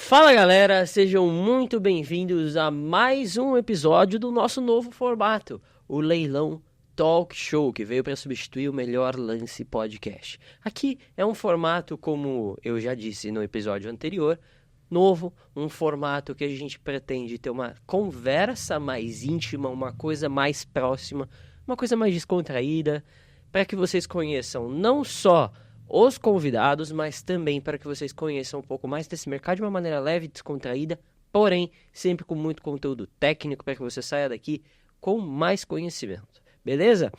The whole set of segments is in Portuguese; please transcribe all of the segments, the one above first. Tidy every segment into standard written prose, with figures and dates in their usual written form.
Fala galera, sejam muito bem-vindos a mais um episódio do nosso novo formato, o Leilão Talk Show, que veio para substituir o Melhor Lance Podcast. Aqui é um formato, como eu já disse no episódio anterior, novo, um formato que a gente pretende ter uma conversa mais íntima, uma coisa mais próxima, uma coisa mais descontraída, para que vocês conheçam não só os convidados, mas também para que vocês conheçam um pouco mais desse mercado de uma maneira leve e descontraída, porém sempre com muito conteúdo técnico para que você saia daqui com mais conhecimento, beleza?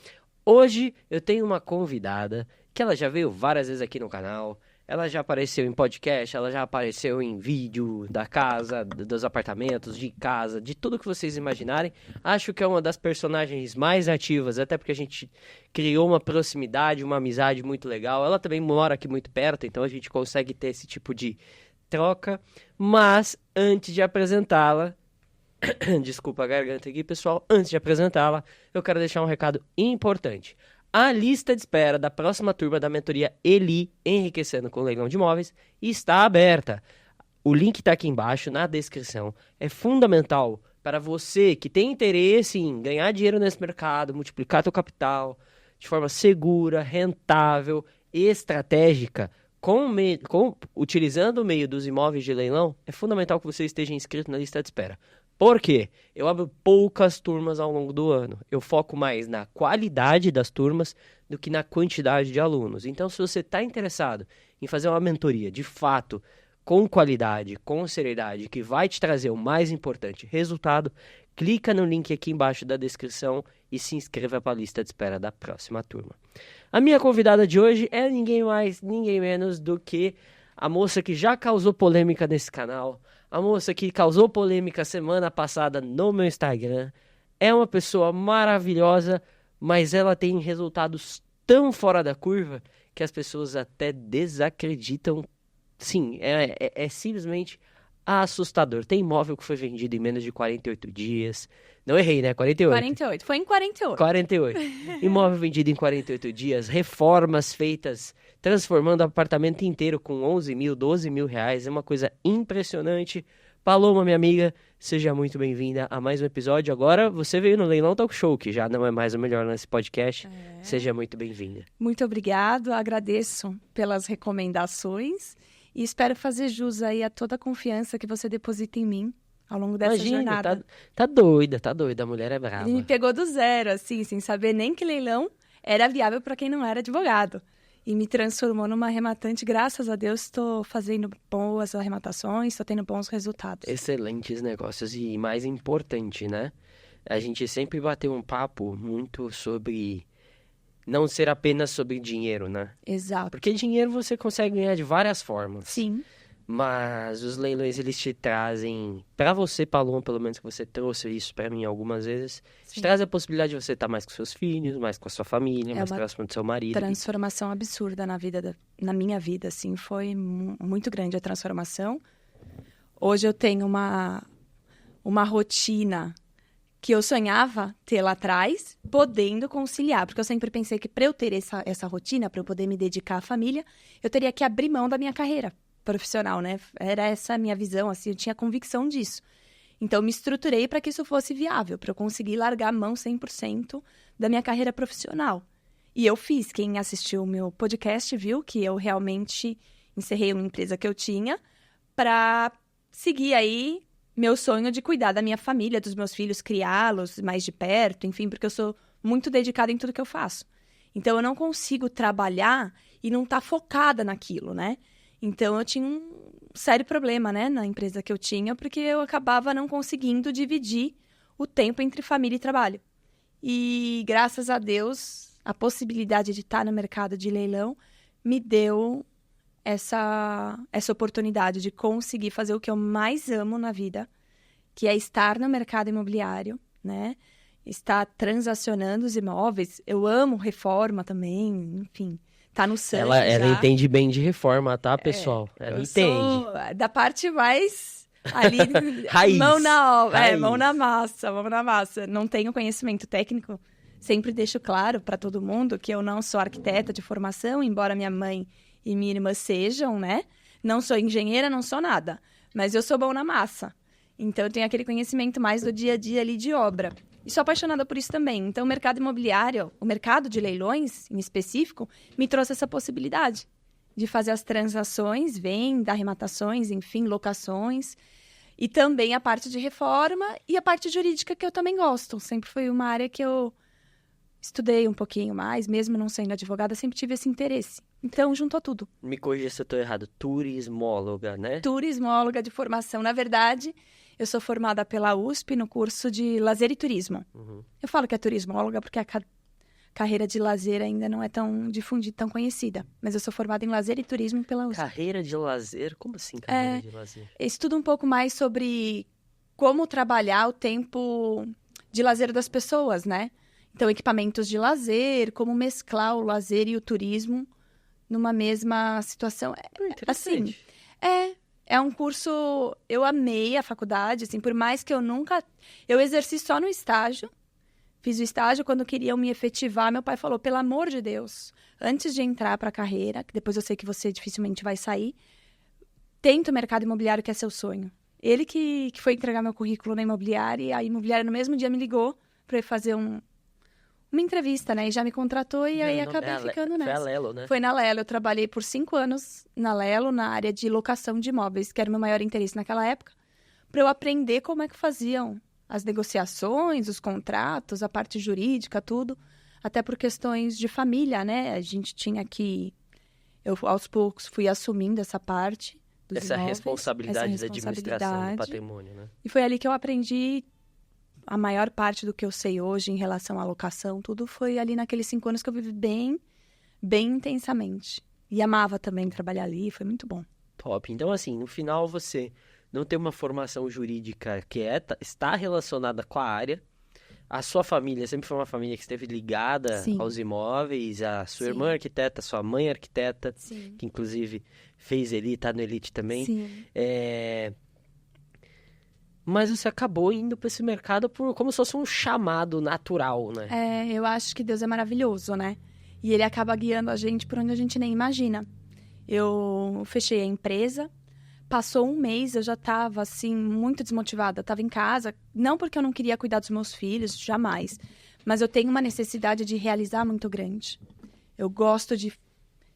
Hoje eu tenho uma convidada que ela já veio várias vezes aqui no canal, ela já apareceu em podcast, ela já apareceu em vídeo da casa, dos apartamentos, de casa, de tudo que vocês imaginarem. Acho que é uma das personagens mais ativas, até porque a gente criou uma proximidade, uma amizade muito legal. Ela também mora aqui muito perto, então a gente consegue ter esse tipo de troca. Mas antes de apresentá-la, desculpa a garganta aqui, pessoal, antes de apresentá-la, eu quero deixar um recado importante. A lista de espera da próxima turma da mentoria Eli, Enriquecendo com Leilão de Imóveis, está aberta. O link está aqui embaixo, na descrição. É fundamental para você que tem interesse em ganhar dinheiro nesse mercado, multiplicar seu capital de forma segura, rentável, estratégica, utilizando o meio dos imóveis de leilão. É fundamental que você esteja inscrito na lista de espera. Por quê? Eu abro poucas turmas ao longo do ano. Eu foco mais na qualidade das turmas do que na quantidade de alunos. Então, se você está interessado em fazer uma mentoria de fato, com qualidade, com seriedade, que vai te trazer o mais importante resultado, clica no link aqui embaixo da descrição e se inscreva para a lista de espera da próxima turma. A minha convidada de hoje é ninguém mais, ninguém menos do que a moça que já causou polêmica nesse canal, a moça que causou polêmica semana passada no meu Instagram. É uma pessoa maravilhosa, mas ela tem resultados tão fora da curva que as pessoas até desacreditam. Sim, é simplesmente assustador. Tem imóvel que foi vendido em menos de 48 dias. Não errei, né? 48. 48. Foi em 48. 48. Imóvel vendido em 48 dias, reformas feitas, transformando o apartamento inteiro com 11 mil, 12 mil reais. É uma coisa impressionante. Paloma, minha amiga, seja muito bem-vinda a mais um episódio. Agora você veio no Leilão Talk Show, que já não é mais o melhor nesse podcast. Seja muito bem-vinda. Muito obrigado, agradeço pelas recomendações e espero fazer jus aí a toda a confiança que você deposita em mim ao longo dessa jornada. Tá doida, a mulher é brava. Ele me pegou do zero, assim, sem saber nem que leilão era viável para quem não era advogado. E me transformou numa arrematante. Graças a Deus, estou fazendo boas arrematações, estou tendo bons resultados. Excelentes negócios e mais importante, né? A gente sempre bateu um papo muito sobre não ser apenas sobre dinheiro, né? Exato. Porque dinheiro você consegue ganhar de várias formas. Sim. Mas os leilões, eles te trazem, para você, Paloma, pelo menos que você trouxe isso para mim algumas vezes, te traz a possibilidade de você estar mais com seus filhos, mais com a sua família, mais próximo do seu marido. Transformação absurda na minha vida, assim, foi muito grande a transformação. Hoje eu tenho uma rotina que eu sonhava ter lá atrás, podendo conciliar, porque eu sempre pensei que para eu ter essa rotina, para eu poder me dedicar à família, eu teria que abrir mão da minha carreira profissional, né? Era essa a minha visão, assim, eu tinha convicção disso. Então, eu me estruturei para que isso fosse viável, para eu conseguir largar a mão 100% da minha carreira profissional. E eu fiz. Quem assistiu o meu podcast viu que eu realmente encerrei uma empresa que eu tinha para seguir aí meu sonho de cuidar da minha família, dos meus filhos, criá-los mais de perto, enfim, porque eu sou muito dedicada em tudo que eu faço. Então, eu não consigo trabalhar e não estar focada naquilo, né? Então, eu tinha um sério problema, né, na empresa que eu tinha, porque eu acabava não conseguindo dividir o tempo entre família e trabalho. E, graças a Deus, a possibilidade de estar no mercado de leilão me deu essa oportunidade de conseguir fazer o que eu mais amo na vida, que é estar no mercado imobiliário, né? Estar transacionando os imóveis. Eu amo reforma também, enfim. Tá no sangue ela entende bem de reforma, tá, pessoal? Ela entende. Sou da parte mais ali, raiz. Mão na obra, raiz. Mão na massa. Não tenho conhecimento técnico. Sempre deixo claro para todo mundo que eu não sou arquiteta de formação, embora minha mãe e minha irmã sejam, né? Não sou engenheira, não sou nada. Mas eu sou bom na massa. Então, eu tenho aquele conhecimento mais do dia a dia ali de obra. E sou apaixonada por isso também. Então, o mercado imobiliário, o mercado de leilões, em específico, me trouxe essa possibilidade de fazer as transações, venda, arrematações, enfim, locações. E também a parte de reforma e a parte jurídica, que eu também gosto. Sempre foi uma área que eu estudei um pouquinho mais, mesmo não sendo advogada, sempre tive esse interesse. Então, juntou tudo. Me corrija se eu estou errado. Turismóloga, né? Turismóloga de formação. Na verdade, eu sou formada pela USP no curso de lazer e turismo. Eu falo que é turismóloga porque a carreira de lazer ainda não é tão difundida, tão conhecida. Mas eu sou formada em lazer e turismo pela USP. Carreira de lazer? Como assim, carreira de lazer? Eu estudo um pouco mais sobre como trabalhar o tempo de lazer das pessoas, né? Então, equipamentos de lazer, como mesclar o lazer e o turismo numa mesma situação. Interessante. Assim, é um curso... Eu amei a faculdade, assim, por mais que eu nunca... Eu exerci só no estágio. Fiz o estágio quando queriam me efetivar. Meu pai falou, pelo amor de Deus, antes de entrar para a carreira, que depois eu sei que você dificilmente vai sair, tenta o mercado imobiliário, que é seu sonho. Ele que foi entregar meu currículo na imobiliária, e a imobiliária no mesmo dia me ligou para eu fazer uma entrevista, né? E já me contratou e aí acabei ficando nessa. Foi a Lelo, né? Foi na Lelo. Eu trabalhei por 5 anos na Lelo, na área de locação de imóveis, que era o meu maior interesse naquela época, para eu aprender como é que faziam as negociações, os contratos, a parte jurídica, tudo. Até por questões de família, né? A gente tinha que... Eu, aos poucos, fui assumindo essa parte dos Essa imóveis, responsabilidade da administração do patrimônio, né? E foi ali que eu aprendi a maior parte do que eu sei hoje em relação à locação. Tudo foi ali naqueles 5 anos que eu vivi bem, bem intensamente. E amava também trabalhar ali, foi muito bom. Top. Então, assim, no final você não tem uma formação jurídica que está relacionada com a área. A sua família sempre foi uma família que esteve ligada Sim. aos imóveis. A sua Sim. irmã arquiteta, sua mãe arquiteta, Sim. que inclusive fez Elite, tá no Elite também. Sim. Mas você acabou indo para esse mercado como se fosse um chamado natural, né? Eu acho que Deus é maravilhoso, né? E Ele acaba guiando a gente por onde a gente nem imagina. Eu fechei a empresa, passou um mês, eu já estava, assim, muito desmotivada. Estava em casa, não porque eu não queria cuidar dos meus filhos, jamais. Mas eu tenho uma necessidade de realizar muito grande. Eu gosto de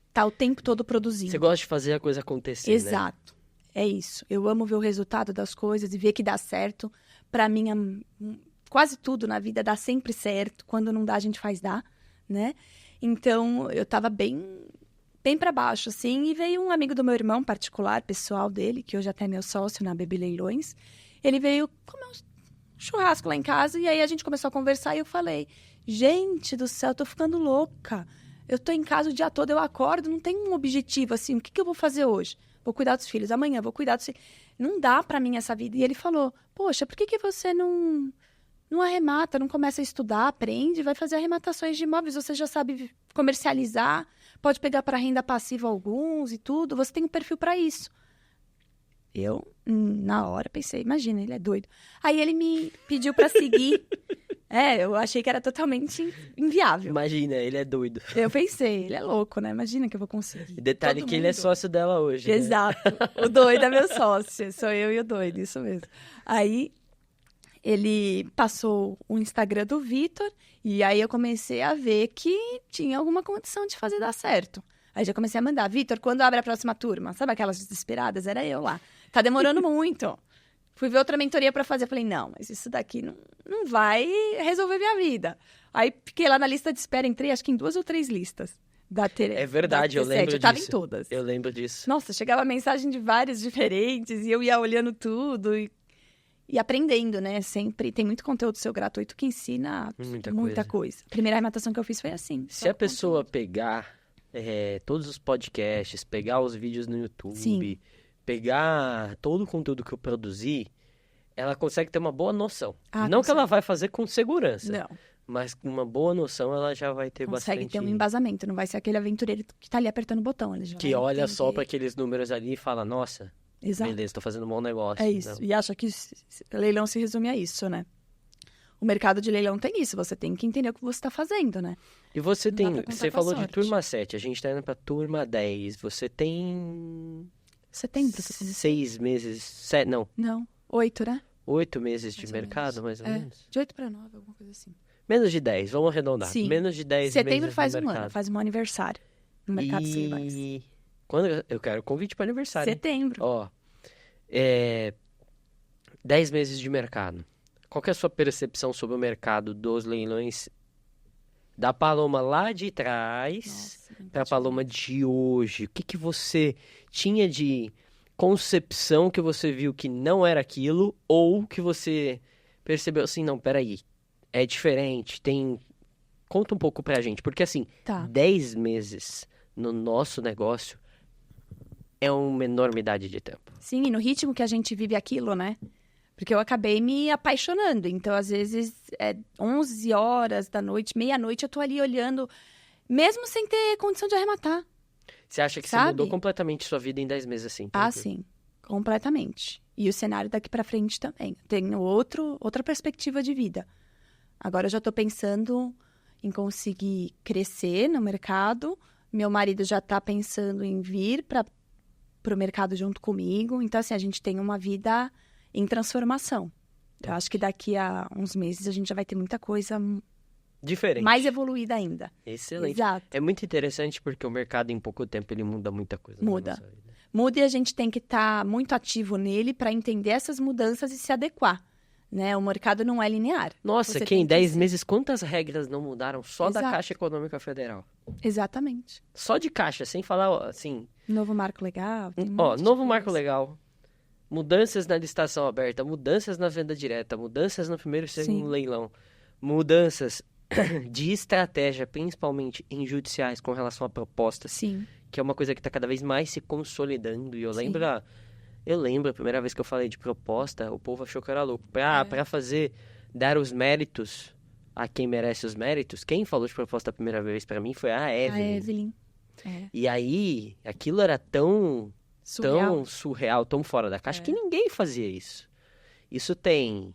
estar o tempo todo produzindo. Você gosta de fazer a coisa acontecer, né? Exato. É isso. Eu amo ver o resultado das coisas e ver que dá certo. Para mim, quase tudo na vida dá sempre certo. Quando não dá, a gente faz dar, né? Então, eu tava bem para baixo, assim. E veio um amigo do meu irmão particular, pessoal dele, que hoje até é meu sócio na Baby Leilões. Ele veio comer um churrasco lá em casa. E aí, a gente começou a conversar e eu falei, gente do céu, eu tô ficando louca. Eu tô em casa o dia todo, eu acordo, não tem um objetivo, assim. O que eu vou fazer hoje? Vou cuidar dos filhos, amanhã vou cuidar dos filhos. Não dá pra mim essa vida. E ele falou, poxa, por que você não arremata, não começa a estudar, aprende, vai fazer arrematações de imóveis, você já sabe comercializar, pode pegar para renda passiva alguns e tudo, você tem um perfil para isso. Eu, na hora, pensei, imagina, ele é doido. Aí ele me pediu para seguir. Eu achei que era totalmente inviável. Imagina, ele é doido. Eu pensei, ele é louco, né? Imagina que eu vou conseguir. E detalhe que ele é sócio dela hoje, né? Exato. O doido é meu sócio. Sou eu e o doido, isso mesmo. Aí, ele passou o Instagram do Vitor e aí eu comecei a ver que tinha alguma condição de fazer dar certo. Aí já comecei a mandar, Vitor, quando abre a próxima turma? Sabe aquelas desesperadas? Era eu lá. Tá demorando muito. Fui ver outra mentoria para fazer. Falei, não, mas isso daqui não vai resolver minha vida. Aí fiquei lá na lista de espera, entrei acho que em 2 ou 3 listas. É verdade, eu lembro disso. Eu tava em todas. Eu lembro disso. Nossa, chegava mensagem de várias diferentes e eu ia olhando tudo e aprendendo, né? Sempre tem muito conteúdo seu gratuito que ensina muita coisa. A primeira arrematação que eu fiz foi assim. Se a pessoa pegar todos os podcasts, pegar os vídeos no YouTube... Sim. Pegar todo o conteúdo que eu produzi, ela consegue ter uma boa noção. Não que ela vai fazer com segurança. Não. Mas com uma boa noção, ela já vai ter bastante... Consegue ter um embasamento. Não vai ser aquele aventureiro que tá ali apertando o botão. Ele já que olha só para aqueles números ali e fala, nossa, exato, beleza, tô fazendo um bom negócio. É isso. Então. E acha que leilão se resume a isso, né? O mercado de leilão tem isso. Você tem que entender o que você tá fazendo, né? E você falou de turma 7. A gente tá indo pra turma 10. Você tem... Setembro. Que eu comecei. 6 meses, não, Não, 8, né? 8 meses de Mais ou mercado, menos. mais ou É, menos. de 8 para 9, alguma coisa assim. Menos de 10, vamos arredondar. Sim. Menos de 10 Setembro meses faz no um mercado. ano, faz um aniversário no mercado de leilões. E quando eu quero convite para aniversário. Hein? Setembro. Ó, 10 meses de mercado. Qual que é a sua percepção sobre o mercado dos leilões da Paloma lá de trás Nossa, muito para a Paloma de hoje? O que que você tinha de concepção que você viu que não era aquilo ou que você percebeu assim, não, peraí, é diferente, tem... Conta um pouco pra gente, porque assim, Tá. 10 meses no nosso negócio é uma enormidade de tempo. Sim, e no ritmo que a gente vive aquilo, né? Porque eu acabei me apaixonando. Então, às vezes, 11 horas da noite, meia-noite, eu tô ali olhando, mesmo sem ter condição de arrematar. Você acha que você Sabe? mudou completamente sua vida em 10 meses assim? Ah, tranquilo? sim. Completamente. E o cenário daqui pra frente também. Tenho outra perspectiva de vida. Agora eu já tô pensando em conseguir crescer no mercado. Meu marido já tá pensando em vir pro mercado junto comigo. Então, assim, a gente tem uma vida em transformação. Eu acho que daqui a uns meses a gente já vai ter muita coisa Diferente. mais evoluída ainda. Excelente. Exato. É muito interessante porque o mercado em pouco tempo ele muda muita coisa. Muda. Na nossa vida. Muda e a gente tem que estar muito ativo nele para entender essas mudanças e se adequar. Né? O mercado não é linear. Nossa, Você que tem em que 10 ser- meses quantas regras não mudaram só da Exato. Caixa Econômica Federal? Exatamente. Só de caixa, sem falar assim, Novo marco legal. Tem um ó, monte de novo coisa. marco legal, mudanças na licitação aberta, mudanças na venda direta, mudanças no primeiro e segundo Sim. leilão, mudanças de estratégia, principalmente em judiciais com relação a propostas, Sim. que é uma coisa que está cada vez mais se consolidando. E eu Sim. lembro a primeira vez que eu falei de proposta, o povo achou que eu era louco. Pra dar os méritos a quem merece os méritos, quem falou de proposta a primeira vez pra mim foi a A Evelyn. Evelyn. É. E aí, aquilo era tão surreal, tão fora da caixa, que ninguém fazia isso. Isso tem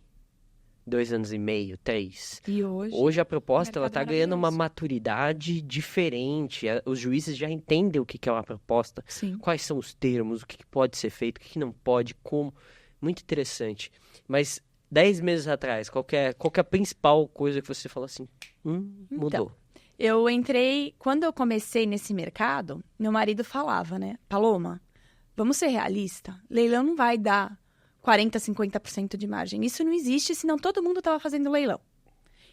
2 anos e meio, 3. E hoje? Hoje a proposta ela mercado tá ganhando uma maravilhoso. maturidade diferente. Os juízes já entendem o que que é uma proposta, Sim. quais são os termos, o que que pode ser feito, o que que não pode, como. Muito interessante. Mas 10 meses atrás, qual que é a principal coisa que você falou assim? Mudou. Eu entrei, quando eu comecei nesse mercado, meu marido falava, né? Paloma, vamos ser realista. Leilão não vai dar 40%, 50% de margem. Isso não existe, senão todo mundo estava fazendo leilão.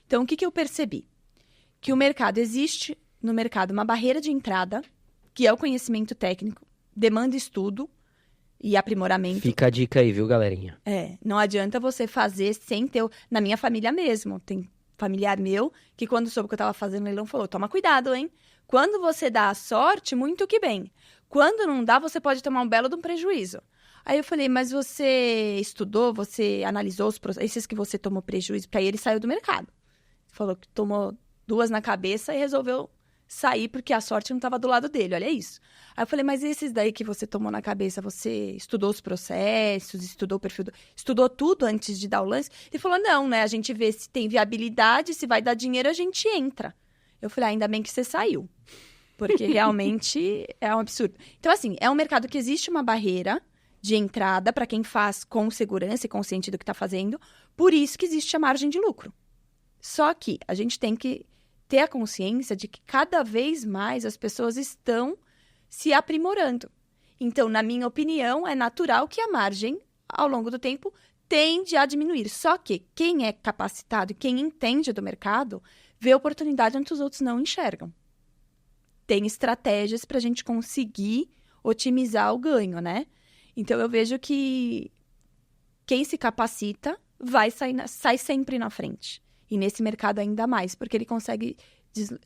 Então, o que eu percebi? Que o mercado existe, no mercado, uma barreira de entrada, que é o conhecimento técnico, demanda estudo e aprimoramento. Fica a dica aí, viu, galerinha? Não adianta você fazer sem ter... Na minha família mesmo, tem familiar meu que quando soube que eu estava fazendo leilão falou, toma cuidado, hein? Quando você dá a sorte, muito que bem. Quando não dá, você pode tomar um belo de um prejuízo. Aí eu falei, mas você estudou, você analisou os esses que você tomou prejuízo? Porque aí ele saiu do mercado. Falou que tomou 2 na cabeça e resolveu sair porque a sorte não estava do lado dele, olha isso. Aí eu falei, mas esses daí que você tomou na cabeça, você estudou os processos, estudou o perfil, estudou tudo antes de dar o lance? Ele falou, não, né, a gente vê se tem viabilidade, se vai dar dinheiro, a gente entra. Eu falei, ainda bem que você saiu, porque realmente é um absurdo. Então, assim, é um mercado que existe uma barreira de entrada para quem faz com segurança e consciente do que está fazendo, por isso que existe a margem de lucro. Só que a gente tem que ter a consciência de que cada vez mais as pessoas estão se aprimorando. Então, na minha opinião, é natural que a margem, ao longo do tempo, tende a diminuir. Só que quem é capacitado e quem entende do mercado, vê oportunidade onde os outros não enxergam. Tem estratégias para a gente conseguir otimizar o ganho, né? Então, eu vejo que quem se capacita sai sempre na frente. E nesse mercado ainda mais, porque ele consegue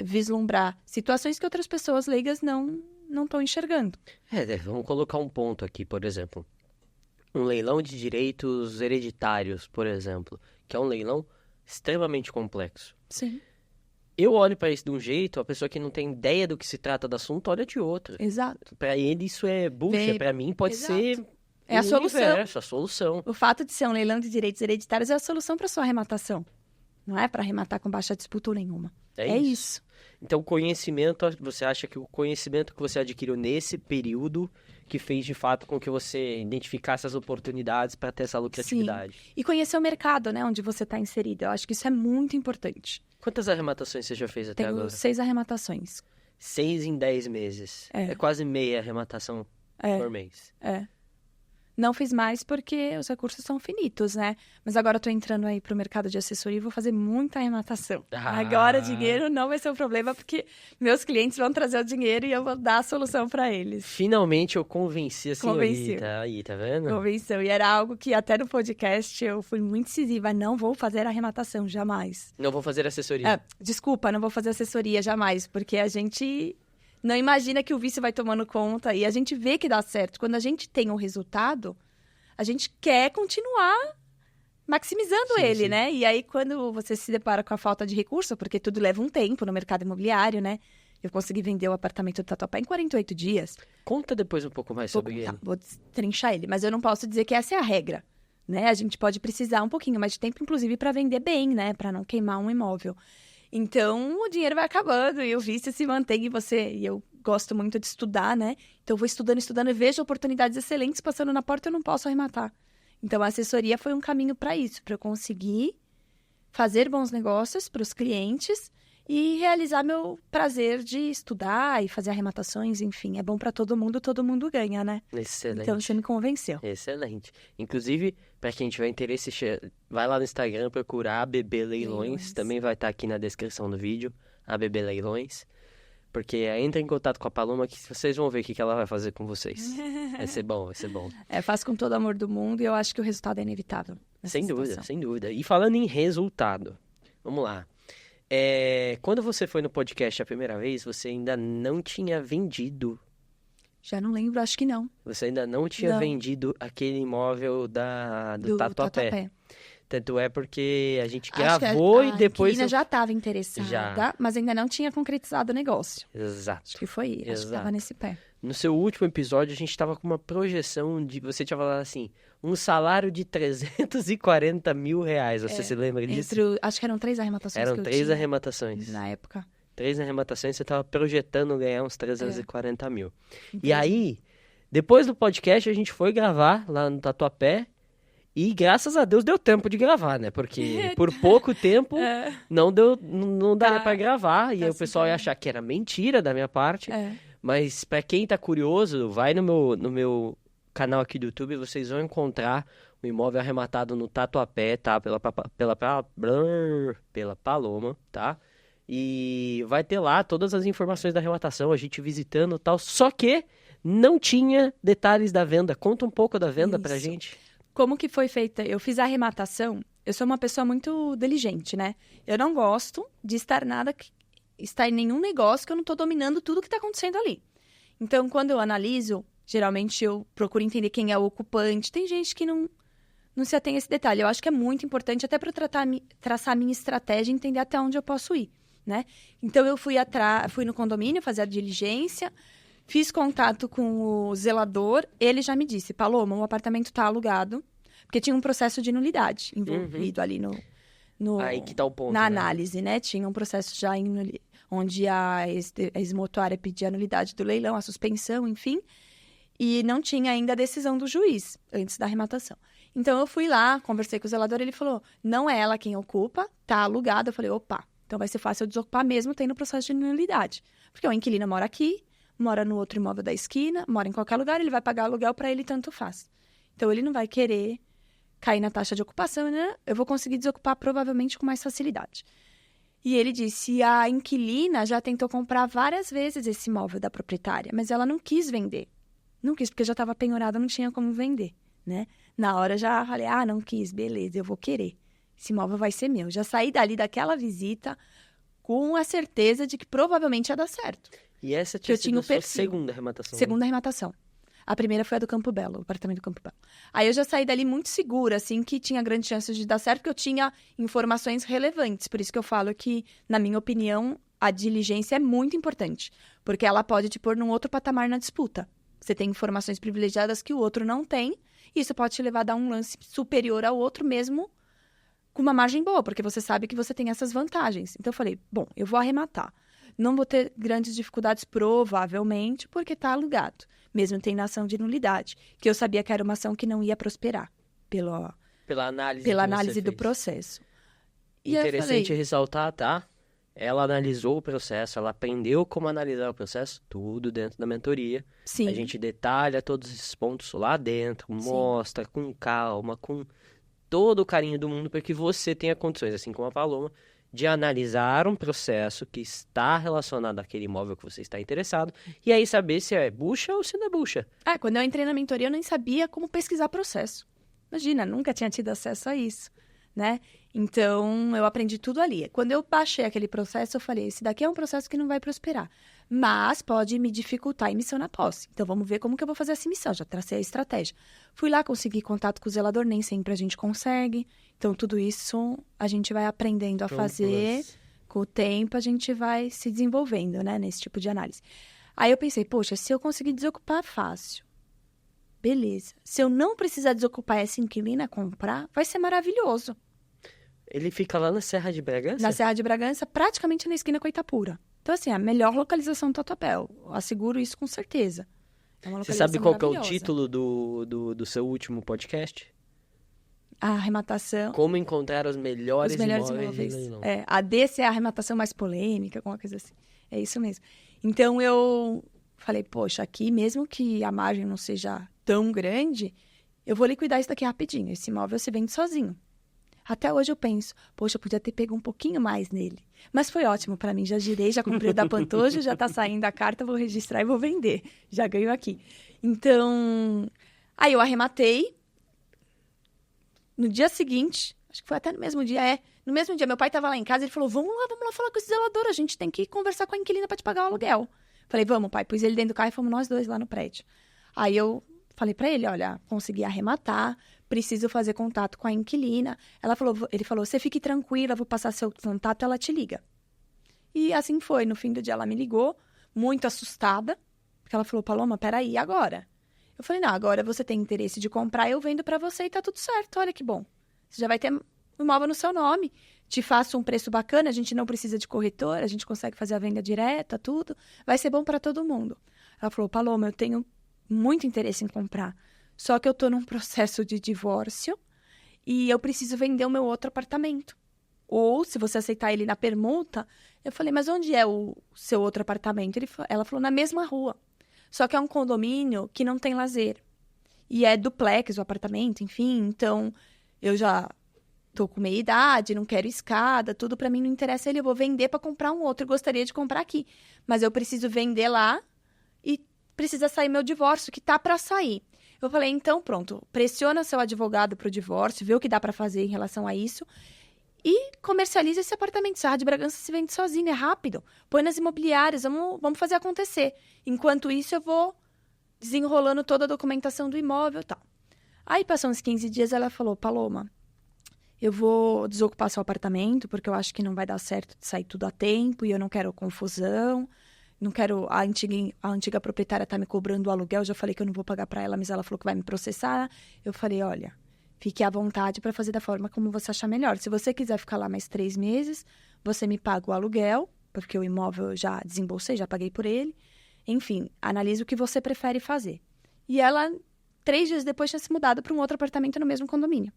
vislumbrar situações que outras pessoas leigas não estão enxergando. Vamos colocar um ponto aqui, por exemplo. Um leilão de direitos hereditários, por exemplo, que é um leilão extremamente complexo. Sim. Eu olho para isso de um jeito, a pessoa que não tem ideia do que se trata do assunto olha de outro. Exato. Para ele isso é bullshit, para mim pode Exato. ser É a solução. universo, a solução. O fato de ser um leilão de direitos hereditários é a solução para sua arrematação. Não é para arrematar com baixa disputa nenhuma. É isso. Então, conhecimento, você acha que o conhecimento que você adquiriu nesse período que fez, de fato, com que você identificasse as oportunidades para ter essa lucratividade? Sim. E conhecer o mercado, né? Onde você está inserido. Eu acho que isso é muito importante. Quantas arrematações você já fez até agora? Tenho 6 arrematações. 6 em 10 meses. É quase meia arrematação por mês. Não fiz mais porque os recursos são finitos, né? Mas agora eu tô entrando aí pro mercado de assessoria e vou fazer muita arrematação. Agora dinheiro não vai ser um problema porque meus clientes vão trazer o dinheiro e eu vou dar a solução para eles. Finalmente eu convenci a senhorita. Aí, tá vendo? Convenceu. E era algo que até no podcast eu fui muito incisiva. Não vou fazer arrematação, jamais. Não vou fazer assessoria. Desculpa, não vou fazer assessoria, jamais. Porque a gente não imagina que o vício vai tomando conta e a gente vê que dá certo. Quando a gente tem um resultado, a gente quer continuar maximizando ele, né? E aí, quando você se depara com a falta de recurso, porque tudo leva um tempo no mercado imobiliário, né? Eu consegui vender o apartamento do Tatuapé em 48 dias. Conta depois um pouco mais sobre ele. Vou trinchar ele, mas eu não posso dizer que essa é a regra, né? A gente pode precisar um pouquinho mais de tempo, inclusive, para vender bem, né? Para não queimar um imóvel. Então, o dinheiro vai acabando e o vício se mantém e eu gosto muito de estudar, né? Então, eu vou estudando e vejo oportunidades excelentes passando na porta e eu não posso arrematar. Então, a assessoria foi um caminho para isso, para eu conseguir fazer bons negócios para os clientes e realizar meu prazer de estudar e fazer arrematações, enfim. É bom para todo mundo ganha, né? Excelente. Então, você me convenceu. Excelente. Inclusive, para quem tiver interesse, vai lá no Instagram procurar ABB Leilões. Também vai estar aqui na descrição do vídeo, ABB Leilões. Porque entra em contato com a Paloma que vocês vão ver o que ela vai fazer com vocês. Vai ser bom, vai ser bom. Faço com todo o amor do mundo e eu acho que o resultado é inevitável. Sem dúvida, sem dúvida. E falando em resultado, vamos lá. Quando você foi no podcast a primeira vez, você ainda não tinha vendido. Já não lembro, acho que não. Você ainda não tinha vendido aquele imóvel do Tatuapé. Tanto é porque a gente gravou e depois... A Inquilina já estava interessada, mas ainda não tinha concretizado o negócio. Exato. Acho que foi, acho que estava nesse pé. No seu último episódio, a gente estava com uma projeção de... Você tinha falado assim, um salário de 340 mil reais. Você se lembra disso? Acho que eram 3 arrematações Eram 3 arrematações. Na época. 3 arrematações, você estava projetando ganhar uns 340 mil. E aí, depois do podcast, a gente foi gravar lá no Tatuapé. E graças a Deus deu tempo de gravar, né? Porque por pouco tempo não daria pra gravar. E aí o pessoal ia achar que era mentira da minha parte. Mas pra quem tá curioso, vai no meu canal aqui do YouTube, vocês vão encontrar o imóvel arrematado no Tatuapé, tá? Pela Paloma, tá? E vai ter lá todas as informações da arrematação, a gente visitando e tal. Só que não tinha detalhes da venda. Conta um pouco da venda pra gente. Como que foi feita? Eu fiz a arrematação. Eu sou uma pessoa muito diligente, né? Eu não gosto de estar em nenhum negócio que eu não estou dominando tudo que está acontecendo ali. Então, quando eu analiso, geralmente eu procuro entender quem é o ocupante. Tem gente que não se atém a esse detalhe. Eu acho que é muito importante até para traçar a minha estratégia e entender até onde eu posso ir, né? Então, eu fui no condomínio fazer a diligência. Fiz contato com o zelador, ele já me disse, Paloma, o apartamento está alugado, porque tinha um processo de nulidade envolvido ali Aí que tá o ponto, na análise, né? Tinha um processo já onde a ex-motuária pedia a nulidade do leilão, a suspensão, enfim, e não tinha ainda a decisão do juiz antes da arrematação. Então, eu fui lá, conversei com o zelador, ele falou, não é ela quem ocupa, tá alugado. Eu falei, opa, então vai ser fácil eu desocupar mesmo tendo processo de nulidade, porque o inquilino mora aqui, mora no outro imóvel da esquina, mora em qualquer lugar, ele vai pagar aluguel para ele, tanto faz. Então, ele não vai querer cair na taxa de ocupação, né? Eu vou conseguir desocupar provavelmente com mais facilidade. E ele disse, a inquilina já tentou comprar várias vezes esse imóvel da proprietária, mas ela não quis vender. Não quis, porque já estava penhorada, não tinha como vender, né? Na hora já falei, não quis, beleza, eu vou querer. Esse imóvel vai ser meu. Já saí daquela visita com a certeza de que provavelmente ia dar certo. E essa tinha sido a sua segunda arrematação? Segunda arrematação. A primeira foi a do Campo Belo, o apartamento do Campo Belo. Aí eu já saí dali muito segura, assim, que tinha grande chance de dar certo, porque eu tinha informações relevantes. Por isso que eu falo que, na minha opinião, a diligência é muito importante. Porque ela pode te pôr num outro patamar na disputa. Você tem informações privilegiadas que o outro não tem, e isso pode te levar a dar um lance superior ao outro mesmo com uma margem boa, porque você sabe que você tem essas vantagens. Então, eu falei, bom, eu vou arrematar. Não vou ter grandes dificuldades, provavelmente, porque está alugado, mesmo tendo ação de nulidade, que eu sabia que era uma ação que não ia prosperar Pela análise pela que você análise do fez. processo. E aí eu Interessante falei, ressaltar, tá? Ela analisou o processo, ela aprendeu como analisar o processo, tudo dentro da mentoria. sim, A gente detalha todos esses pontos lá dentro, Sim. mostra com calma, com todo o carinho do mundo, para que você tenha condições, assim como a Paloma, de analisar um processo que está relacionado àquele imóvel que você está interessado, e aí saber se é bucha ou se não é bucha. quando eu entrei na mentoria, eu nem sabia como pesquisar processo. Imagina, nunca tinha tido acesso a isso, né? Então, eu aprendi tudo ali. Quando eu baixei aquele processo, eu falei, esse daqui é um processo que não vai prosperar, mas pode me dificultar a emissão na posse. Então, vamos ver como que eu vou fazer essa emissão. Já tracei a estratégia. Fui lá, consegui contato com o zelador, nem sempre a gente consegue. Então, tudo isso a gente vai aprendendo a fazer. Com o tempo, a gente vai se desenvolvendo, né, nesse tipo de análise. Aí eu pensei, poxa, se eu conseguir desocupar fácil, beleza. Se eu não precisar desocupar essa inquilina, comprar, vai ser maravilhoso. Ele fica lá na Serra de Bragança? Na Serra de Bragança, praticamente na esquina com Itapura. Então, assim, a melhor localização do Tatuapé. Eu asseguro isso com certeza. É uma Você localização sabe qual que é o maravilhosa. título do seu último podcast? A arrematação. Como encontrar os melhores, Os melhores imóveis imóveis. de leilão. A desse é a arrematação mais polêmica, alguma coisa assim. É isso mesmo. Então, eu falei, poxa, aqui, mesmo que a margem não seja tão grande, eu vou liquidar isso daqui rapidinho. Esse imóvel se vende sozinho. Até hoje eu penso, poxa, eu podia ter pego um pouquinho mais nele. Mas foi ótimo para mim, já girei, já comprei o da Pantoja, já tá saindo a carta, vou registrar e vou vender. Já ganho aqui. Então, aí eu arrematei. No dia seguinte, acho que foi até no mesmo dia, no mesmo dia, meu pai tava lá em casa, ele falou, vamos lá falar com esse zelador, a gente tem que conversar com a inquilina para te pagar o aluguel. Falei, vamos, pai. Pus ele dentro do carro e fomos nós dois lá no prédio. Aí eu falei para ele, olha, consegui arrematar, preciso fazer contato com a inquilina. Ele falou, você fique tranquila, vou passar seu contato, ela te liga. E assim foi, no fim do dia ela me ligou, muito assustada, porque ela falou, Paloma, peraí, e agora? Eu falei, não, agora você tem interesse de comprar, eu vendo para você e tá tudo certo, olha que bom. Você já vai ter um imóvel no seu nome, te faço um preço bacana, a gente não precisa de corretor, a gente consegue fazer a venda direta, tudo, vai ser bom para todo mundo. Ela falou, Paloma, eu tenho muito interesse em comprar, só que eu tô num processo de divórcio e eu preciso vender o meu outro apartamento. Ou, se você aceitar ele na permuta, eu falei, mas onde é o seu outro apartamento? Ela falou, na mesma rua. Só que é um condomínio que não tem lazer. E é duplex o apartamento, enfim. Então, eu já tô com meia idade, não quero escada, tudo pra mim não interessa ele. Eu vou vender pra comprar um outro. Eu gostaria de comprar aqui. Mas eu preciso vender lá e precisa sair meu divórcio, que tá pra sair. Eu falei, então pronto, pressiona seu advogado pro divórcio, vê o que dá pra fazer em relação a isso. E comercializa esse apartamento. Serra de Bragança se vende sozinho, é rápido. Põe nas imobiliárias, vamos fazer acontecer. Enquanto isso, eu vou desenrolando toda a documentação do imóvel e tal. Aí, passou uns 15 dias, ela falou, Paloma, eu vou desocupar seu apartamento, porque eu acho que não vai dar certo de sair tudo a tempo, e eu não quero confusão, não quero... A antiga proprietária tá me cobrando o aluguel, eu já falei que eu não vou pagar para ela, mas ela falou que vai me processar. Eu falei, olha... Fique à vontade para fazer da forma como você achar melhor. Se você quiser ficar lá mais 3 meses, você me paga o aluguel, porque o imóvel eu já desembolsei, já paguei por ele. Enfim, analise o que você prefere fazer. E ela, 3 dias depois, tinha se mudado para um outro apartamento no mesmo condomínio.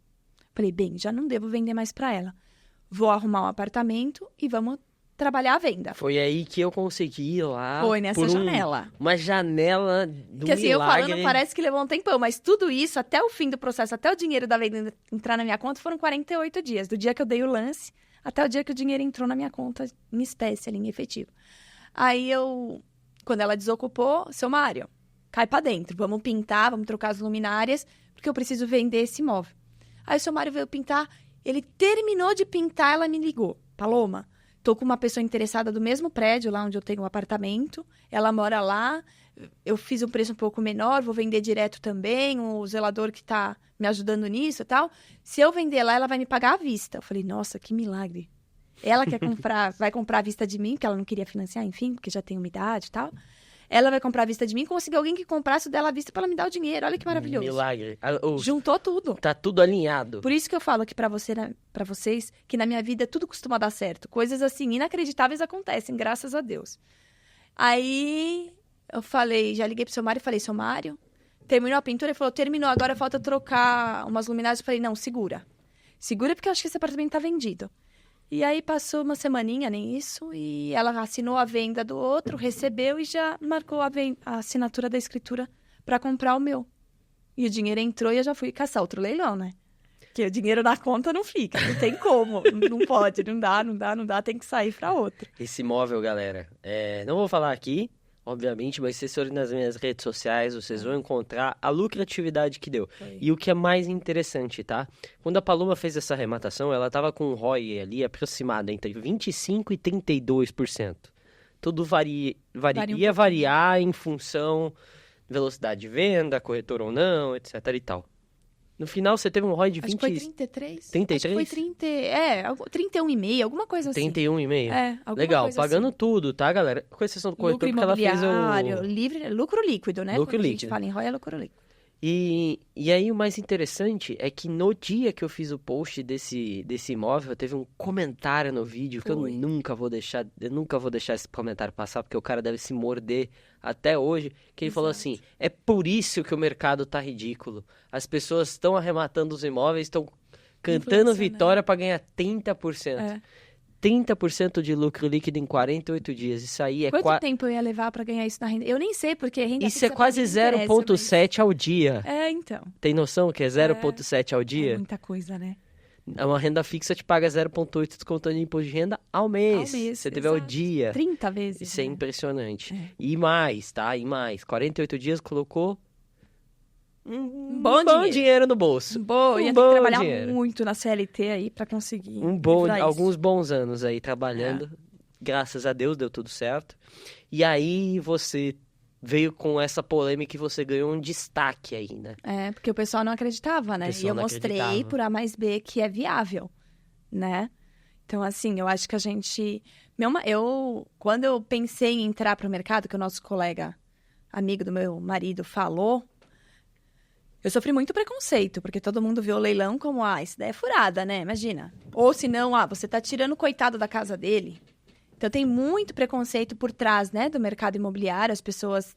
Falei, bem, já não devo vender mais para ela. Vou arrumar um apartamento e vamos trabalhar a venda. Foi aí que eu consegui ir lá. Foi nessa janela. Uma janela do Que assim, milagre. eu falando, parece que levou um tempão, mas tudo isso, até o fim do processo, até o dinheiro da venda entrar na minha conta, foram 48 dias. Do dia que eu dei o lance, até o dia que o dinheiro entrou na minha conta em espécie, ali, em efetivo. Aí quando ela desocupou, seu Mário, cai pra dentro, vamos pintar, vamos trocar as luminárias, porque eu preciso vender esse imóvel. Aí o seu Mário veio pintar, ele terminou de pintar, ela me ligou. Paloma, tô com uma pessoa interessada do mesmo prédio, lá onde eu tenho um apartamento. Ela mora lá. Eu fiz um preço um pouco menor, vou vender direto também. O zelador que tá me ajudando nisso e tal. Se eu vender lá, ela vai me pagar à vista. Eu falei, nossa, que milagre. Ela quer comprar, vai comprar à vista de mim, porque ela não queria financiar, enfim, porque já tem uma idade e tal. ela vai comprar à vista de mim, consegui alguém que comprasse o dela à vista pra ela me dar o dinheiro. Olha que maravilhoso. Milagre. Juntou tudo. Tá tudo alinhado. Por isso que eu falo aqui pra vocês que na minha vida tudo costuma dar certo. Coisas assim inacreditáveis acontecem, graças a Deus. Aí eu falei, já liguei pro seu Mário e falei, seu Mário, terminou a pintura? Ele falou, terminou, agora falta trocar umas luminárias. Eu falei, não, segura. Segura porque eu acho que esse apartamento tá vendido. E aí passou uma semaninha, nem isso, e ela assinou a venda do outro, recebeu e já marcou a assinatura da escritura para comprar o meu. E o dinheiro entrou e eu já fui caçar outro leilão, né? Porque o dinheiro na conta não fica, não tem como, não pode, não dá, tem que sair para outro. Esse imóvel, galera, não vou falar aqui, obviamente, mas se vocês forem nas minhas redes sociais, vocês vão encontrar a lucratividade que deu. E o que é mais interessante, tá? Quando a Paloma fez essa arrematação, ela tava com um ROI ali aproximado entre 25% e 32%. Tudo ia variar em função velocidade de venda, corretor ou não, etc e tal. No final, você teve um ROI de 20... Acho que foi 33. 33? Acho que foi 31,5, alguma coisa assim. 31,5? Alguma Legal, coisa pagando assim. tudo, tá, galera? Com exceção do corretor, Lucro porque ela fez imobiliário, lucro líquido, né? Lucro Quando líquido. a gente fala em ROI, é lucro líquido. E aí o mais interessante é que no dia que eu fiz o post desse imóvel, teve um comentário no vídeo que eu nunca vou deixar esse comentário passar, porque o cara deve se morder até hoje, que ele falou assim, é por isso que o mercado tá ridículo. As pessoas estão arrematando os imóveis, estão cantando vitória para ganhar 30%. 30% de lucro líquido em 48 dias. Isso aí é... Quanto tempo eu ia levar pra ganhar isso na renda? Eu nem sei, porque renda Isso fixa é quase 0,7 ao dia. Então. Tem noção que é 0,7 ao dia? É muita coisa, né? Uma renda fixa te paga 0,8 descontando de imposto de renda ao mês. Você teve ao dia. 30 vezes. Isso é impressionante. E mais, tá? E mais. 48 dias colocou um bom dinheiro no bolso. Ia ter que trabalhar muito na CLT aí pra conseguir. Alguns bons anos aí trabalhando. Graças a Deus deu tudo certo. E aí você veio com essa polêmica e você ganhou um destaque aí, né? Porque o pessoal não acreditava, né? E eu mostrei por A mais B que é viável, né? Então, assim, eu acho que a gente... Quando eu pensei em entrar pro mercado, que o nosso colega, amigo do meu marido, falou, eu sofri muito preconceito, porque todo mundo viu o leilão como, isso daí é furada, né? Imagina. Ou se não, você tá tirando o coitado da casa dele. Então, tem muito preconceito por trás, né, do mercado imobiliário. As pessoas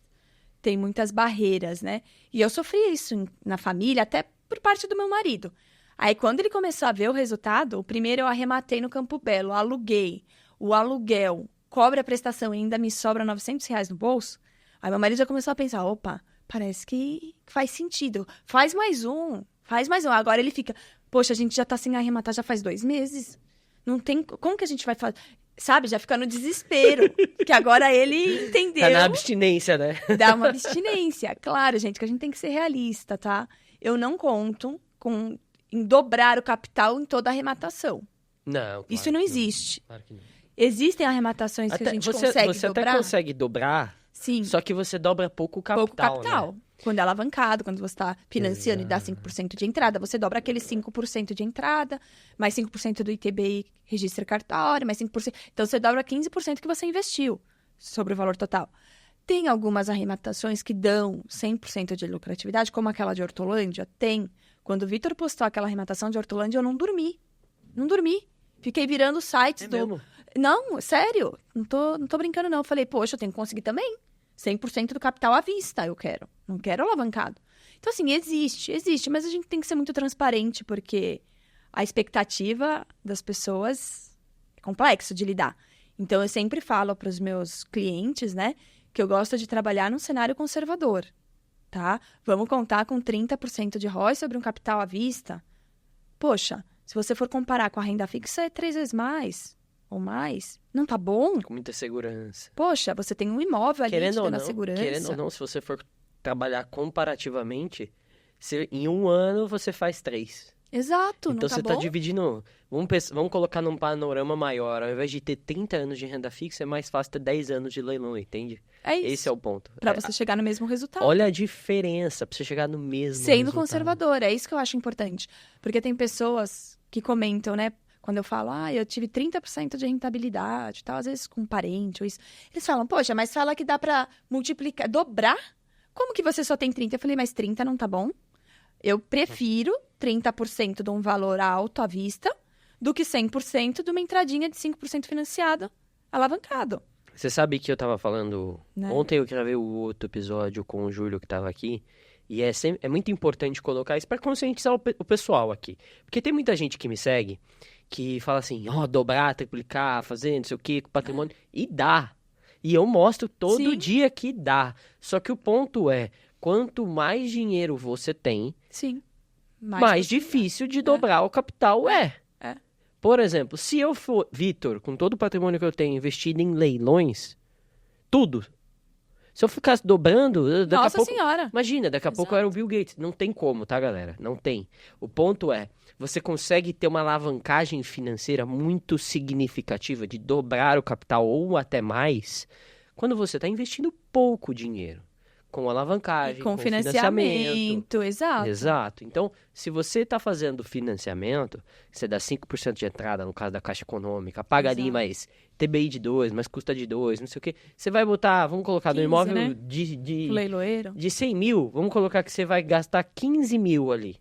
têm muitas barreiras, né? E eu sofri isso na família, até por parte do meu marido. Aí, quando ele começou a ver o resultado, o primeiro eu arrematei no Campo Belo, aluguei. O aluguel cobre a prestação e ainda me sobra R$900 no bolso. Aí, meu marido já começou a pensar, opa, parece que faz sentido. Faz mais um. Agora ele fica, poxa, a gente já tá sem arrematar já faz 2 meses. Não tem... Como que a gente vai fazer? Sabe, já fica no desespero. Que agora ele entendeu. Tá na abstinência, né? Dá uma abstinência. Claro, gente, que a gente tem que ser realista, tá? Eu não conto em dobrar o capital em toda a arrematação. Não, claro. Isso não existe. Claro que não. Existem arrematações que a gente consegue dobrar. Você até consegue dobrar, sim. Só que você dobra pouco o capital, né? Quando é alavancado, quando você está financiando e dá 5% de entrada, você dobra aquele 5% de entrada, mais 5% do ITBI registra cartório, mais 5%. Então, você dobra 15% que você investiu sobre o valor total. Tem algumas arrematações que dão 100% de lucratividade, como aquela de Hortolândia. Tem. Quando o Vitor postou aquela arrematação de Hortolândia, eu não dormi. Fiquei virando sites mesmo? Não, sério. Não tô brincando, não. Eu falei, poxa, eu tenho que conseguir também. 100% do capital à vista eu quero. Não quero alavancado. Então, assim, existe. Mas a gente tem que ser muito transparente, porque a expectativa das pessoas é complexo de lidar. Então, eu sempre falo para os meus clientes, né, que eu gosto de trabalhar num cenário conservador, tá? Vamos contar com 30% de ROI sobre um capital à vista. Poxa, se você for comparar com a renda fixa, é 3 vezes mais ou mais. Não tá bom? Com muita segurança. Poxa, você tem um imóvel ali te dando a segurança. Querendo ou não, se você for trabalhar comparativamente, em 1 ano você faz 3. Exato, então não tá você bom? tá dividindo... Vamos colocar num panorama maior. Ao invés de ter 30 anos de renda fixa, é mais fácil ter 10 anos de leilão, entende? É isso. Esse é o ponto. Pra você chegar no mesmo resultado. Olha a diferença pra você chegar no mesmo Sendo resultado. conservador, é isso que eu acho importante. Porque tem pessoas que comentam, né? Quando eu falo, eu tive 30% de rentabilidade, tal, às vezes com um parente ou isso. Eles falam, poxa, mas fala que dá para multiplicar, dobrar? Como que você só tem 30? Eu falei, mas 30 não tá bom? Eu prefiro 30% de um valor alto à vista do que 100% de uma entradinha de 5% financiado, alavancado. Você sabe que eu tava falando... Né? Ontem eu gravei o outro episódio com o Júlio que tava aqui. E é muito importante colocar isso para conscientizar o pessoal aqui. Porque tem muita gente que me segue que fala assim, dobrar, triplicar, fazer não sei o que com patrimônio. E dá. E eu mostro todo dia que dá. Só que o ponto é, quanto mais dinheiro você tem, Sim. mais difícil de dobrar o capital é. Por exemplo, se eu for, Vitor, com todo o patrimônio que eu tenho, investido em leilões, tudo... Se eu ficasse dobrando, daqui a pouco... Senhora! Imagina, daqui a pouco eu era o Bill Gates. Não tem como, tá, galera? Não tem. O ponto é, você consegue ter uma alavancagem financeira muito significativa de dobrar o capital ou até mais quando você está investindo pouco dinheiro. Com alavancagem, com financiamento. Exato. Exato. Então, se você está fazendo financiamento, você dá 5% de entrada, no caso da Caixa Econômica, paga ali mais TBI de 2, mais custa de 2, não sei o quê. Você vai botar, vamos colocar 15, no imóvel, né? de leiloeiro. De 100 mil, vamos colocar que você vai gastar 15 mil ali.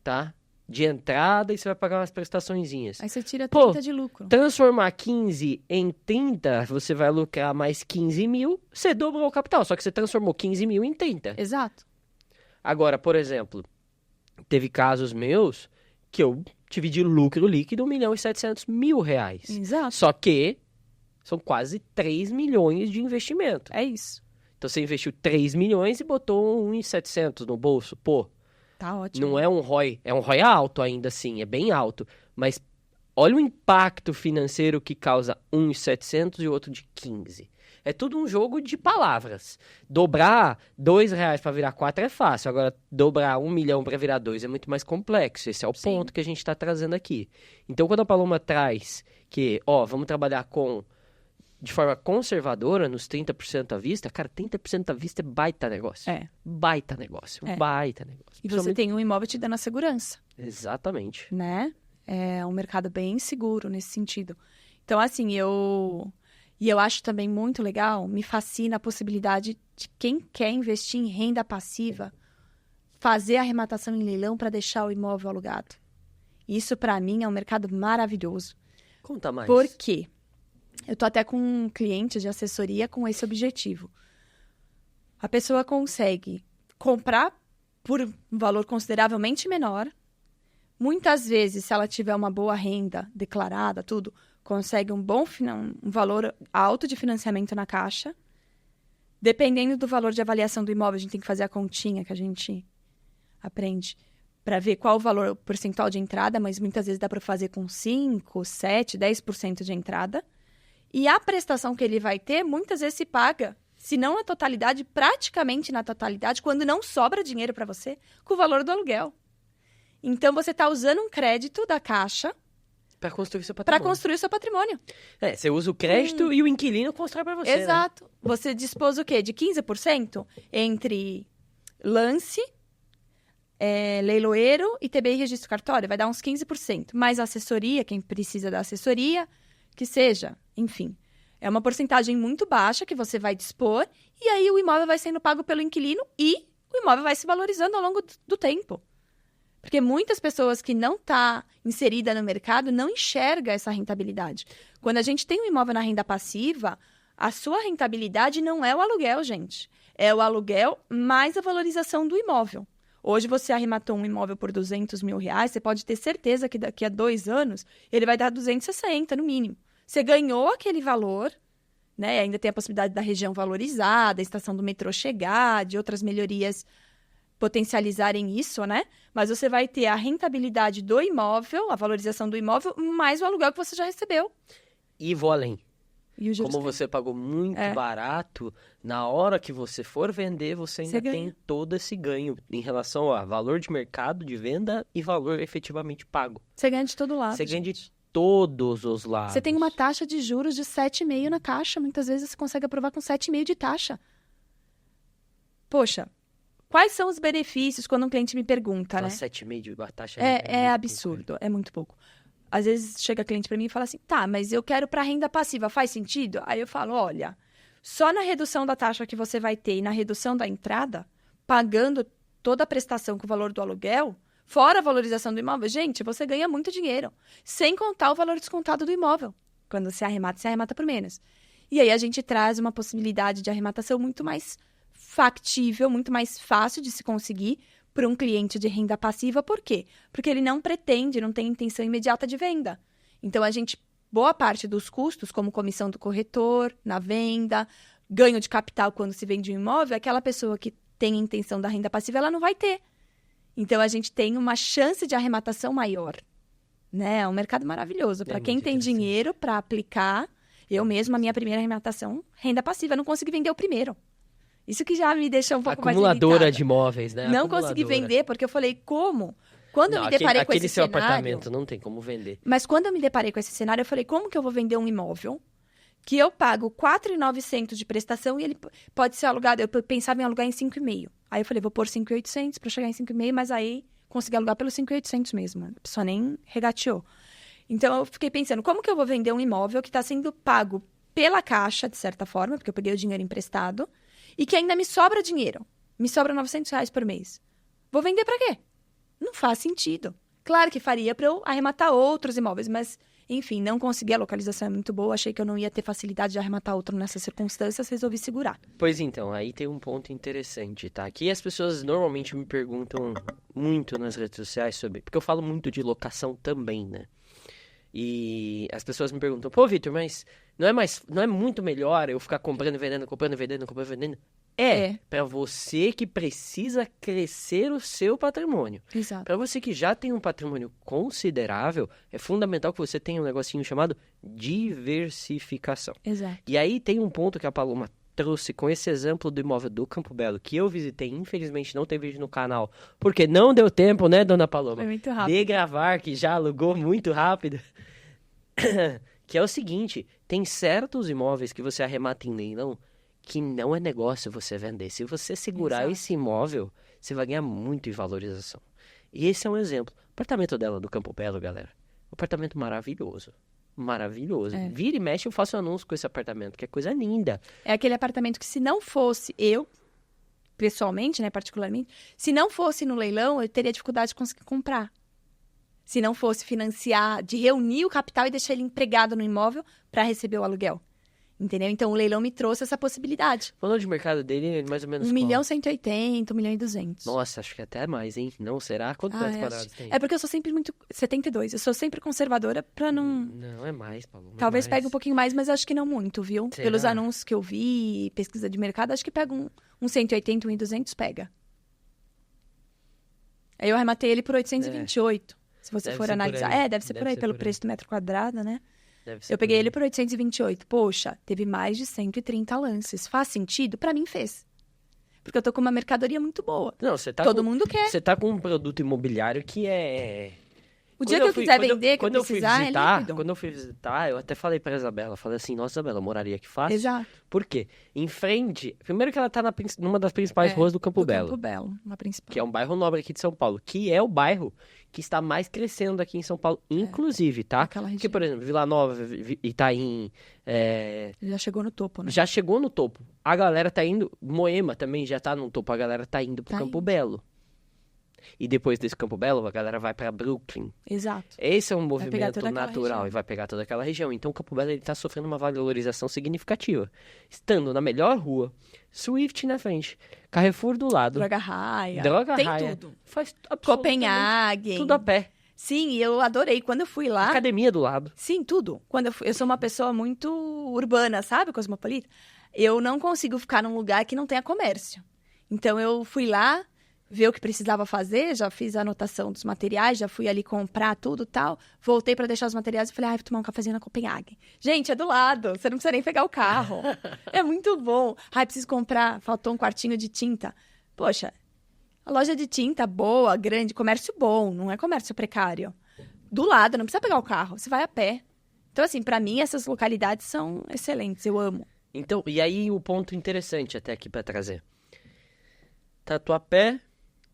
Tá? De entrada e você vai pagar umas prestaçõezinhas. Aí você tira 30 de lucro. Transformar 15 em 30, você vai lucrar mais 15 mil, você dobrou o capital, só que você transformou 15 mil em 30. Exato. Agora, por exemplo, teve casos meus que eu tive de lucro líquido 1.700.000 reais. Exato. Só que são quase 3 milhões de investimento. É isso. Então você investiu 3 milhões e botou 1.700 no bolso. Pô, tá ótimo. Não é um ROI, é um ROI alto ainda assim, é bem alto. Mas olha o impacto financeiro que causa 1.700 e outro de 15. É tudo um jogo de palavras. Dobrar R$2 para virar 4 é fácil. Agora, dobrar 1 milhão para virar 2 é muito mais complexo. Esse é o ponto que a gente está trazendo aqui. Então, quando a Paloma traz que, vamos trabalhar de forma conservadora, nos 30% à vista, cara, 30% à vista é baita negócio. Baita negócio, baita negócio. E você tem um imóvel te dando a segurança. Exatamente. Né? É um mercado bem seguro nesse sentido. Então, assim, eu acho também muito legal, me fascina a possibilidade de quem quer investir em renda passiva, fazer a arrematação em leilão para deixar o imóvel alugado. Isso, para mim, é um mercado maravilhoso. Conta mais. Por quê? Eu tô até com um cliente de assessoria com esse objetivo. A pessoa consegue comprar por um valor consideravelmente menor. Muitas vezes, se ela tiver uma boa renda declarada, tudo, consegue um valor alto de financiamento na Caixa. Dependendo do valor de avaliação do imóvel, a gente tem que fazer a continha que a gente aprende para ver qual o valor percentual de entrada, mas muitas vezes dá para fazer com 5, 7, 10% de entrada. E a prestação que ele vai ter, muitas vezes se paga, se não na totalidade, praticamente na totalidade, quando não sobra dinheiro para você, com o valor do aluguel. Então, você está usando um crédito da Caixa para construir seu patrimônio. Para construir o seu patrimônio. Você usa o crédito e o inquilino constrói para você. Exato. Né? Você dispôs o quê? De 15% entre lance, leiloeiro e TBI registro cartório. Vai dar uns 15%. Mais assessoria, quem precisa da assessoria, que seja, enfim. É uma porcentagem muito baixa que você vai dispor e aí o imóvel vai sendo pago pelo inquilino e o imóvel vai se valorizando ao longo do tempo. Porque muitas pessoas que não estão inseridas no mercado não enxergam essa rentabilidade. Quando a gente tem um imóvel na renda passiva, a sua rentabilidade não é o aluguel, gente. É o aluguel mais a valorização do imóvel. Hoje você arrematou um imóvel por R$200 mil, você pode ter certeza que daqui a 2 anos ele vai dar 260 no mínimo. Você ganhou aquele valor, né? Ainda tem a possibilidade da região valorizar, da estação do metrô chegar, de outras melhorias potencializarem isso, né? Mas você vai ter a rentabilidade do imóvel, a valorização do imóvel, mais o aluguel que você já recebeu. E vou além. E como você pagou muito barato, na hora que você for vender, você ainda tem todo esse ganho em relação a valor de mercado, de venda e valor efetivamente pago. Você ganha de todo lado. Você ganha de todos os lados. Você tem uma taxa de juros de 7,5% na Caixa. Muitas vezes você consegue aprovar com 7,5% de taxa. Poxa, quais são os benefícios quando um cliente me pergunta, né? 7,5% de taxa é absurdo, é muito pouco. às vezes chega cliente para mim e fala assim, tá, mas eu quero para renda passiva, faz sentido? Aí eu falo, olha, só na redução da taxa que você vai ter e na redução da entrada, pagando toda a prestação com o valor do aluguel, fora a valorização do imóvel, gente, você ganha muito dinheiro, sem contar o valor descontado do imóvel. Quando se arremata por menos. E aí a gente traz uma possibilidade de arrematação muito mais factível, muito mais fácil de se conseguir para um cliente de renda passiva. Por quê? Porque ele não pretende, não tem intenção imediata de venda. Então, boa parte dos custos, como comissão do corretor na venda, ganho de capital quando se vende um imóvel, aquela pessoa que tem intenção da renda passiva, ela não vai ter. Então, a gente tem uma chance de arrematação maior. Né? É um mercado maravilhoso. Para quem tem dinheiro para aplicar, eu mesma, a minha primeira arrematação, renda passiva, não consegui vender o primeiro. Isso que já me deixou um pouco mais acumuladora de imóveis, né? Não consegui vender, porque eu falei, como? Quando eu me deparei com esse seu cenário... apartamento não tem como vender. Mas quando eu me deparei com esse cenário, eu falei, como que eu vou vender um imóvel que eu pago 4.900 de prestação e ele pode ser alugado? Eu pensava em alugar em 5,5. Aí eu falei, vou pôr 5.800 para chegar em 5,5, mas aí consegui alugar pelos 5.800 mesmo. A pessoa nem regateou. Então, eu fiquei pensando, como que eu vou vender um imóvel que está sendo pago pela Caixa, de certa forma, porque eu peguei o dinheiro emprestado, e que ainda me sobra dinheiro. Me sobra R$900 por mês. Vou vender para quê? Não faz sentido. Claro que faria para eu arrematar outros imóveis, mas, enfim, não consegui. A localização é muito boa. Achei que eu não ia ter facilidade de arrematar outro nessas circunstâncias. Resolvi segurar. Pois então, aí tem um ponto interessante, tá? Aqui as pessoas normalmente me perguntam muito nas redes sociais sobre... Porque eu falo muito de locação também, né? E as pessoas me perguntam, pô, Vitor, mas não é muito melhor eu ficar comprando e vendendo, comprando e vendendo, comprando e vendendo? É. Para você que precisa crescer o seu patrimônio. Exato. Para você que já tem um patrimônio considerável, é fundamental que você tenha um negocinho chamado diversificação. Exato. E aí tem um ponto que a Paloma trouxe com esse exemplo do imóvel do Campo Belo, que eu visitei, infelizmente não tem vídeo no canal, porque não deu tempo, né, dona Paloma? Foi muito rápido. De gravar, que já alugou muito rápido. Que é o seguinte, tem certos imóveis que você arremata em leilão que não é negócio você vender. Se você segurar esse imóvel, você vai ganhar muito em valorização. E esse é um exemplo. O apartamento dela do Campo Belo, galera, um apartamento maravilhoso. Maravilhoso. Vira e mexe, eu faço anúncio com esse apartamento, que é coisa linda. É aquele apartamento que, se não fosse eu, pessoalmente, né, particularmente, se não fosse no leilão, eu teria dificuldade de conseguir comprar. Se não fosse financiar, de reunir o capital e deixar ele empregado no imóvel para receber o aluguel. Entendeu? Então, o leilão me trouxe essa possibilidade. O valor de mercado dele, mais ou menos 1.180.000, 1.200.000. Nossa, acho que até mais, hein? Não, será? Quantos metros quadrados tem? É porque eu sou sempre muito... 72. Eu sou sempre conservadora pra não... Não, é mais, Paulo. Talvez pegue um pouquinho mais, mas acho que não muito, viu? Será? Pelos anúncios que eu vi, pesquisa de mercado, acho que pega um 180, 1.200, pega. Aí eu arrematei ele por 828. Se você for analisar. Deve ser por aí, pelo preço do metro quadrado, né? Eu peguei ele por 828. Poxa, teve mais de 130 lances. Faz sentido? Pra mim fez. Porque eu tô com uma mercadoria muito boa. Não, você tá Todo mundo quer. Você tá com um produto imobiliário que é... O dia que eu quiser vender, que eu precisar, é líquido. Quando eu fui visitar, eu até falei pra Isabela, falei assim, nossa, Isabela, eu moraria aqui fácil. Exato. Por quê? Em frente, primeiro que ela tá numa das principais ruas do Campo Belo. Campo Belo, uma principal. Que é um bairro nobre aqui de São Paulo, que é o bairro que está mais crescendo aqui em São Paulo, inclusive, tá? Porque, por exemplo, Vila Nova, Itaim... Já chegou no topo, né? Já chegou no topo. A galera tá indo... Moema também já tá no topo, a galera tá indo pro Campo Belo. E depois desse Campo Belo, a galera vai pra Brooklyn. Exato. Esse é um movimento natural e vai pegar toda aquela região. Então, o Campo Belo ele tá sofrendo uma valorização significativa. Estando na melhor rua, Swift na frente, Carrefour do lado. Droga Raia. Tem tudo. Faz Copenhague. tudo a pé. Sim, e eu adorei. Quando eu fui lá... Academia do lado. Sim, tudo. Quando eu sou uma pessoa muito urbana, sabe? Cosmopolita. Eu não consigo ficar num lugar que não tenha comércio. Então, eu fui lá ver o que precisava fazer, já fiz a anotação dos materiais, já fui ali comprar tudo e tal. Voltei para deixar os materiais e falei, vou tomar um cafezinho na Copenhague. Gente, é do lado, você não precisa nem pegar o carro. É muito bom. Preciso comprar, faltou um quartinho de tinta. Poxa, a loja de tinta boa, grande, comércio bom, não é comércio precário. Do lado, não precisa pegar o carro, você vai a pé. Então, assim, para mim, essas localidades são excelentes, eu amo. Então, e aí o ponto interessante até aqui para trazer. Tatuapé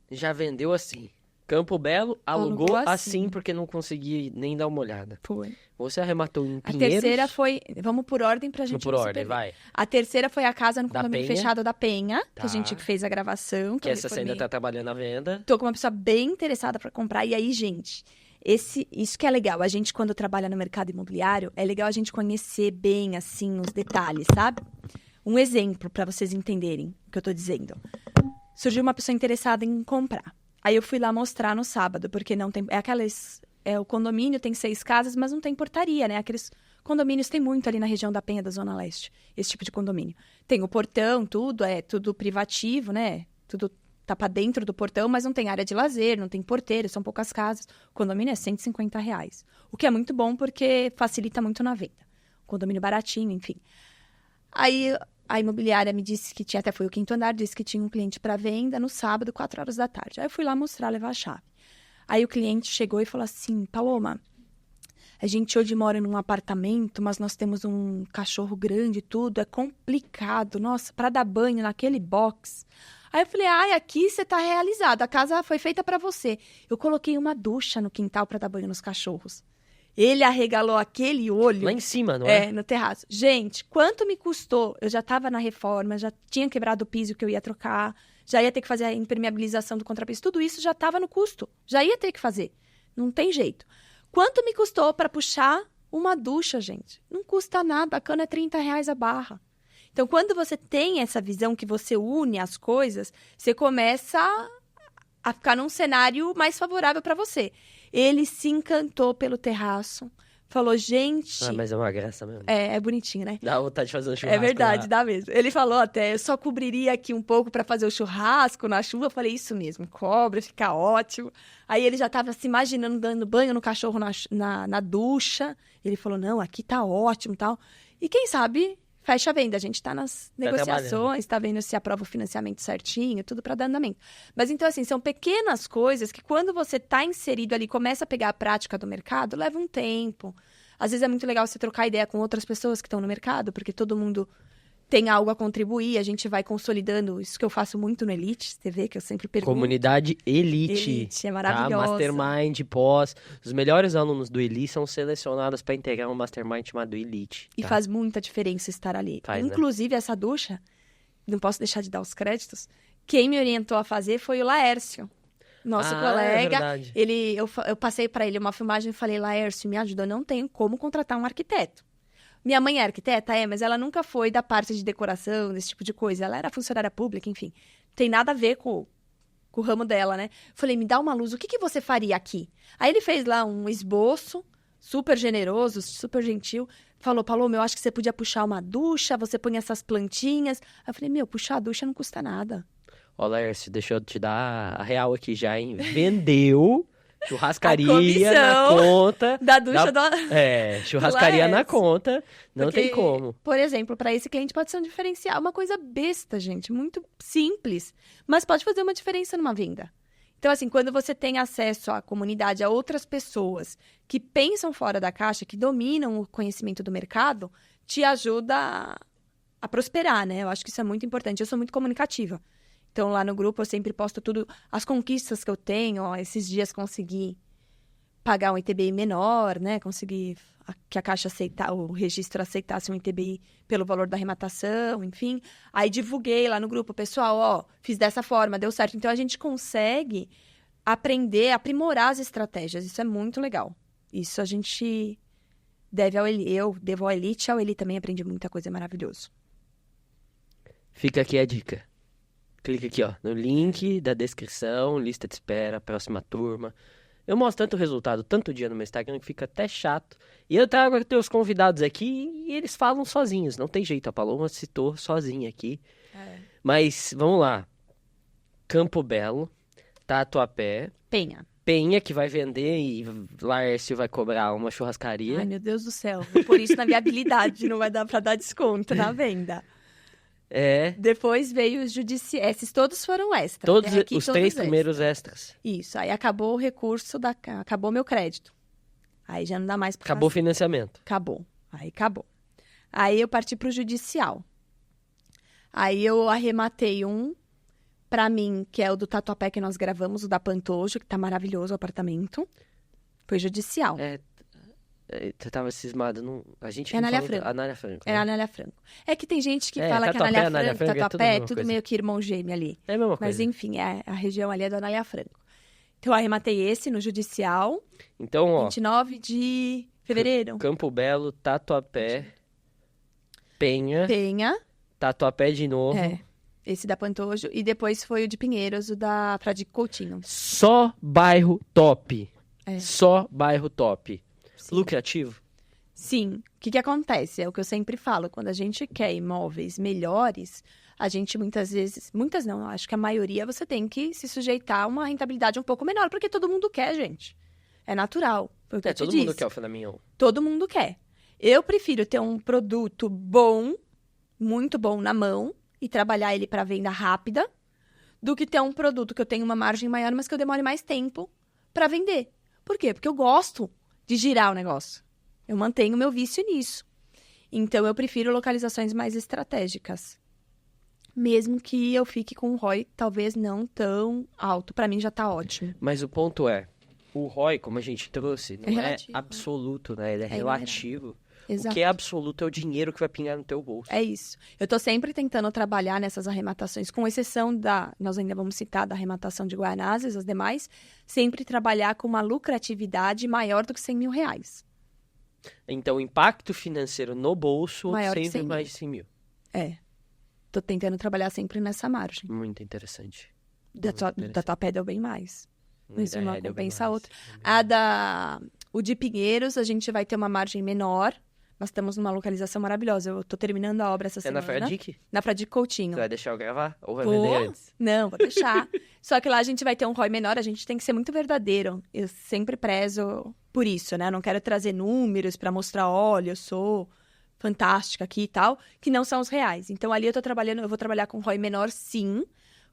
já vendeu assim. Campo Belo alugou Alugou assim assim. porque não consegui nem dar uma olhada. Foi. Você arrematou em A Pinheiros? terceira foi... Vamos por ordem pra gente Por não se ordem, perder. vai. A terceira foi a casa no Da condomínio Penha. fechado da Penha, que Tá. a gente fez a gravação. Que eu essa você ainda reformei. tá trabalhando à venda. Tô com uma pessoa bem interessada para comprar. E aí, gente, isso que é legal. A gente, quando trabalha no mercado imobiliário, é legal a gente conhecer bem, assim, os detalhes, sabe? Um exemplo para vocês entenderem o que eu tô dizendo. Surgiu uma pessoa interessada em comprar. Aí eu fui lá mostrar no sábado, porque não tem... o condomínio tem 6 casas, mas não tem portaria, né? Aqueles condomínios tem muito ali na região da Penha, da Zona Leste. Esse tipo de condomínio. Tem o portão, tudo, é tudo privativo, né? Tudo tá pra dentro do portão, mas não tem área de lazer, não tem porteiro, são poucas casas. O condomínio é R$150. O que é muito bom, porque facilita muito na venda. Condomínio baratinho, enfim. Aí a imobiliária me disse que tinha, até foi o 5º andar, disse que tinha um cliente para venda no sábado, 4 horas da tarde. Aí eu fui lá mostrar, levar a chave. Aí o cliente chegou e falou assim, Paloma, a gente hoje mora num apartamento, mas nós temos um cachorro grande e tudo, é complicado, nossa, para dar banho naquele box. Aí eu falei, ai, aqui você tá realizado, a casa foi feita para você. Eu coloquei uma ducha no quintal para dar banho nos cachorros. Ele arregalou aquele olho. Lá em cima, não é? No terraço. Gente, quanto me custou? Eu já estava na reforma, já tinha quebrado o piso que eu ia trocar, já ia ter que fazer a impermeabilização do contrapiso. Tudo isso já estava no custo. Já ia ter que fazer. Não tem jeito. Quanto me custou para puxar uma ducha, gente? Não custa nada. A cana é R$30 a barra. Então, quando você tem essa visão que você une as coisas, você começa a ficar num cenário mais favorável para você. Ele se encantou pelo terraço. Falou, gente... Ah, mas é uma graça mesmo. É bonitinho, né? Dá vontade de fazer um churrasco É verdade, lá. dá mesmo. Ele falou até, eu só cobriria aqui um pouco para fazer o churrasco na chuva. Eu falei, isso mesmo, cobre, fica ótimo. Aí ele já estava se imaginando dando banho no cachorro na ducha. Ele falou, não, aqui tá ótimo e tal. E quem sabe, fecha a venda. A gente tá nas negociações, tá vendo se aprova o financiamento certinho, tudo para dar andamento. Mas então, assim, são pequenas coisas que quando você tá inserido ali, começa a pegar a prática do mercado, leva um tempo. Às vezes é muito legal você trocar ideia com outras pessoas que estão no mercado, porque todo mundo tem algo a contribuir, a gente vai consolidando. Isso que eu faço muito no Elite, você vê que eu sempre pergunto. Comunidade Elite. Elite, é maravilhosa. Tá? Mastermind, pós. Os melhores alunos do Elite são selecionados para integrar um Mastermind chamado Elite. E tá? faz muita diferença estar ali. Faz, né? Inclusive, essa ducha, não posso deixar de dar os créditos, quem me orientou a fazer foi o Laércio. Nosso É colega, verdade. eu passei para ele uma filmagem e falei, Laércio, me ajuda, eu não tenho como contratar um arquiteto. Minha mãe é arquiteta, mas ela nunca foi da parte de decoração, desse tipo de coisa. Ela era funcionária pública, enfim. Não tem nada a ver com o ramo dela, né? Falei, me dá uma luz, o que você faria aqui? Aí ele fez lá um esboço, super generoso, super gentil. Falou, Paloma, eu acho que você podia puxar uma ducha, você põe essas plantinhas. Aí eu falei, puxar a ducha não custa nada. Ó, Laércio, deixa eu te dar a real aqui já, hein? Vendeu churrascaria A comissão na conta. Da ducha Churrascaria na conta. Não Porque, tem como. Por exemplo, para esse cliente pode ser um diferencial. Uma coisa besta, gente. Muito simples. Mas pode fazer uma diferença numa venda. Então, assim, quando você tem acesso à comunidade, a outras pessoas que pensam fora da caixa, que dominam o conhecimento do mercado, te ajuda a prosperar, né? Eu acho que isso é muito importante. Eu sou muito comunicativa. Então, lá no grupo, eu sempre posto tudo, as conquistas que eu tenho. Ó, esses dias consegui pagar um ITBI menor, né? Consegui que a Caixa o registro aceitasse um ITBI pelo valor da arrematação, enfim. Aí divulguei lá no grupo, pessoal, ó, fiz dessa forma, deu certo. Então, a gente consegue aprender, aprimorar as estratégias. Isso é muito legal. Isso a gente deve ao Elite. Eu devo ao Elite, ao Elite também aprendi muita coisa, é maravilhoso. Fica aqui a dica. Clica aqui, ó, no link da descrição, lista de espera, próxima turma. Eu mostro tanto resultado, tanto dia no meu Instagram, que fica até chato. E eu trago os convidados aqui e eles falam sozinhos. Não tem jeito, a Paloma citou sozinha aqui. Mas, vamos lá. Campo Belo, Tatuapé. Penha, que vai vender e Laércio vai cobrar uma churrascaria. Ai, meu Deus do céu. Por isso, na viabilidade, não vai dar pra dar desconto na venda. Depois veio os judiciais. Esses todos foram extras. Todos os 3 primeiros extras. Isso. Aí acabou o recurso, acabou meu crédito. Aí já não dá mais pra Acabou o fazer. financiamento. Acabou. Aí acabou. Aí eu parti pro judicial. Aí eu arrematei um pra mim, que é o do Tatuapé que nós gravamos, o da Pantojo, que tá maravilhoso o apartamento. Foi judicial. Você tava cismado. A gente É não Anália falou Franco. Anália Franco. É né? a Anália Franco. É que tem gente que fala que a Tatuapé, Anália Franco, é tudo a Tatuapé, é mesma tudo coisa. meio que irmão gêmeo ali. É a mesma Mas coisa. enfim, a região ali é da Anália Franco. Então, eu arrematei esse no judicial, Então, ó, 29 de fevereiro. Campo Belo, Tatuapé, Penha, Penha, Tatuapé de novo. esse da Pantojo. E depois foi o de Pinheiros, o da Fradique Coutinho. Só bairro top. É. Só bairro top. Sim. Lucrativo? Sim. O que acontece? É o que eu sempre falo. Quando a gente quer imóveis melhores, a gente muitas vezes... Muitas não, eu acho que a maioria você tem que se sujeitar a uma rentabilidade um pouco menor. Porque todo mundo quer, gente. É natural. Foi o que eu te Todo mundo disse. quer o Flaminho. Todo mundo quer. Eu prefiro ter um produto bom, muito bom na mão, e trabalhar ele para venda rápida, do que ter um produto que eu tenho uma margem maior, mas que eu demore mais tempo para vender. Por quê? Porque eu gosto de girar o negócio. Eu mantenho meu vício nisso. Então, eu prefiro localizações mais estratégicas. Mesmo que eu fique com um ROI talvez não tão alto. Para mim, já tá ótimo. Mas o ponto é, o ROI, como a gente trouxe, não é relativo, né? absoluto, né? Ele é relativo. Exato. O que é absoluto é o dinheiro que vai pingar no teu bolso. É isso. Eu tô sempre tentando trabalhar nessas arrematações, com exceção nós ainda vamos citar da arrematação de Guaianazes, as demais, sempre trabalhar com uma lucratividade maior do que R$100 mil. Então, o impacto financeiro no bolso Maior que sempre 100 mil. mais de 100 mil. Tô tentando trabalhar sempre nessa margem. Muito interessante. Da Tatuapé deu bem mais. Isso uma Deu bem compensa a mais. outra. O de Pinheiros, a gente vai ter uma margem menor. Nós estamos numa localização maravilhosa. Eu tô terminando a obra essa É na semana. Fradique? Na Fradique Coutinho. Você vai deixar eu gravar? Ou vai Vou. vender antes? Não, vou deixar. Só que lá a gente vai ter um ROI menor, a gente tem que ser muito verdadeiro. Eu sempre prezo por isso, né? Eu não quero trazer números pra mostrar, olha, eu sou fantástica aqui e tal, que não são os reais. Então ali eu vou trabalhar com ROI menor sim,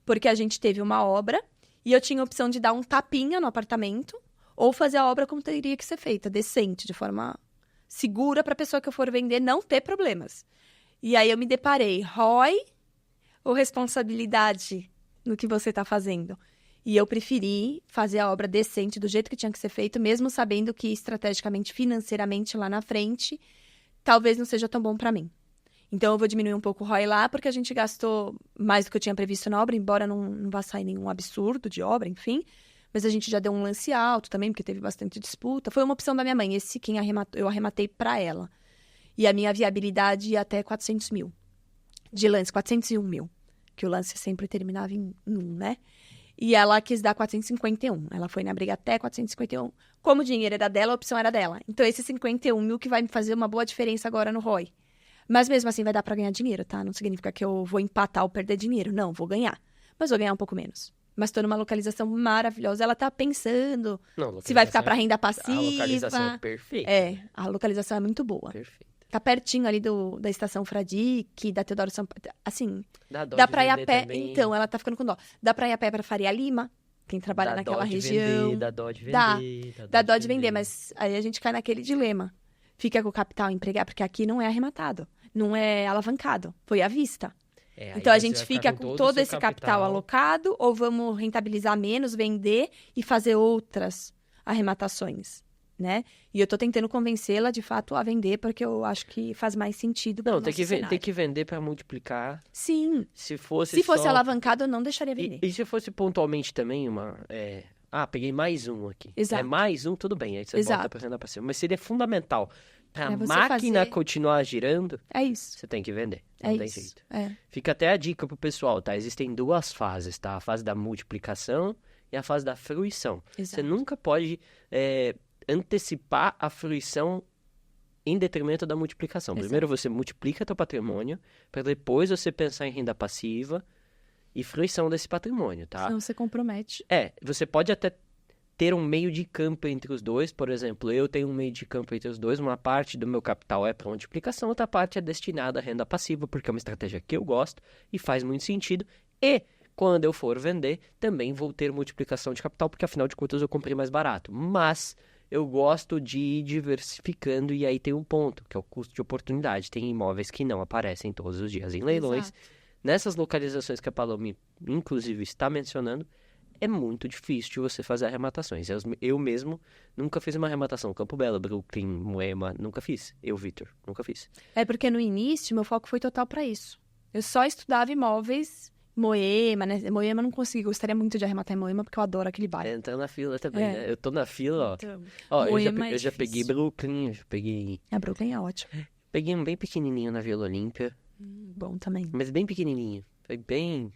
porque a gente teve uma obra e eu tinha a opção de dar um tapinha no apartamento ou fazer a obra como teria que ser feita, decente, de forma segura para a pessoa que eu for vender não ter problemas. E aí eu me deparei, ROI ou responsabilidade no que você está fazendo? E eu preferi fazer a obra decente do jeito que tinha que ser feito, mesmo sabendo que estrategicamente, financeiramente, lá na frente, talvez não seja tão bom para mim. Então, eu vou diminuir um pouco o ROI lá, porque a gente gastou mais do que eu tinha previsto na obra, embora não vá sair nenhum absurdo de obra, enfim. Mas a gente já deu um lance alto também, porque teve bastante disputa. Foi uma opção da minha mãe. Esse quem eu arrematei para ela. E a minha viabilidade ia até 400 mil. De lance, 401 mil. Que o lance sempre terminava em 1, né? E ela quis dar 451. Ela foi na briga até 451. Como o dinheiro era dela, a opção era dela. Então, esse 51 mil que vai me fazer uma boa diferença agora no ROI. Mas mesmo assim vai dar pra ganhar dinheiro, tá? Não significa que eu vou empatar ou perder dinheiro. Não, vou ganhar. Mas vou ganhar um pouco menos. Mas tô numa localização maravilhosa. Ela tá pensando se vai ficar pra renda passiva. A localização é perfeita. A localização é muito boa. Perfeita. Tá pertinho ali da estação Fradique, da Teodoro Sampaio. Assim, Dá dá pra ir a pé. Também. Então, ela tá ficando com dó. Dá pra ir a pé pra Faria Lima, quem trabalha naquela região. Dá dó de vender. Dá dó de vender, mas aí a gente cai naquele dilema. Fica com o capital empregado, porque aqui não é arrematado. Não é alavancado. Foi à vista. Então, a gente fica com todo esse capital alocado ou vamos rentabilizar menos, vender e fazer outras arrematações, né? E eu tô tentando convencê-la, de fato, a vender, porque eu acho que faz mais sentido pro nosso cenário. Tem que vender para multiplicar. Sim. Se fosse alavancado, eu não deixaria vender. E se fosse pontualmente também peguei mais um aqui. Exato. É mais um, tudo bem. Aí você volta pra renda passiva. Mas seria fundamental pra máquina continuar girando. É isso. Você tem que vender. Não tem isso. jeito. É. Fica até a dica pro pessoal, tá? Existem 2 fases, tá? A fase da multiplicação e a fase da fruição. Exato. Você nunca pode antecipar a fruição em detrimento da multiplicação. Exato. Primeiro você multiplica teu patrimônio, para depois você pensar em renda passiva e fruição desse patrimônio, tá? Senão você compromete. Você pode até ter um meio de campo entre os dois. Por exemplo, eu tenho um meio de campo entre os dois. Uma parte do meu capital é para multiplicação, outra parte é destinada à renda passiva, porque é uma estratégia que eu gosto e faz muito sentido. E quando eu for vender, também vou ter multiplicação de capital, porque afinal de contas eu comprei mais barato. Mas eu gosto de ir diversificando e aí tem um ponto, que é o custo de oportunidade. Tem imóveis que não aparecem todos os dias em leilões. Exato. nessas localizações que a Paloma, inclusive, está mencionando, é muito difícil de você fazer arrematações. Eu mesmo nunca fiz uma arrematação. Campo Belo, Brooklyn, Moema, nunca fiz. Eu, Vitor, nunca fiz. É porque no início, meu foco foi total para isso. Eu só estudava imóveis, Moema, né? Moema eu não consegui. Gostaria muito de arrematar em Moema, porque eu adoro aquele bairro. Entrando na fila também, né? Eu tô na fila, ó. Então, Ó, Moema eu já peguei Brooklyn, já peguei... A Brooklyn é ótimo. Peguei um bem pequenininho na Vila Olímpia, Bom também. mas bem pequenininho. Foi bem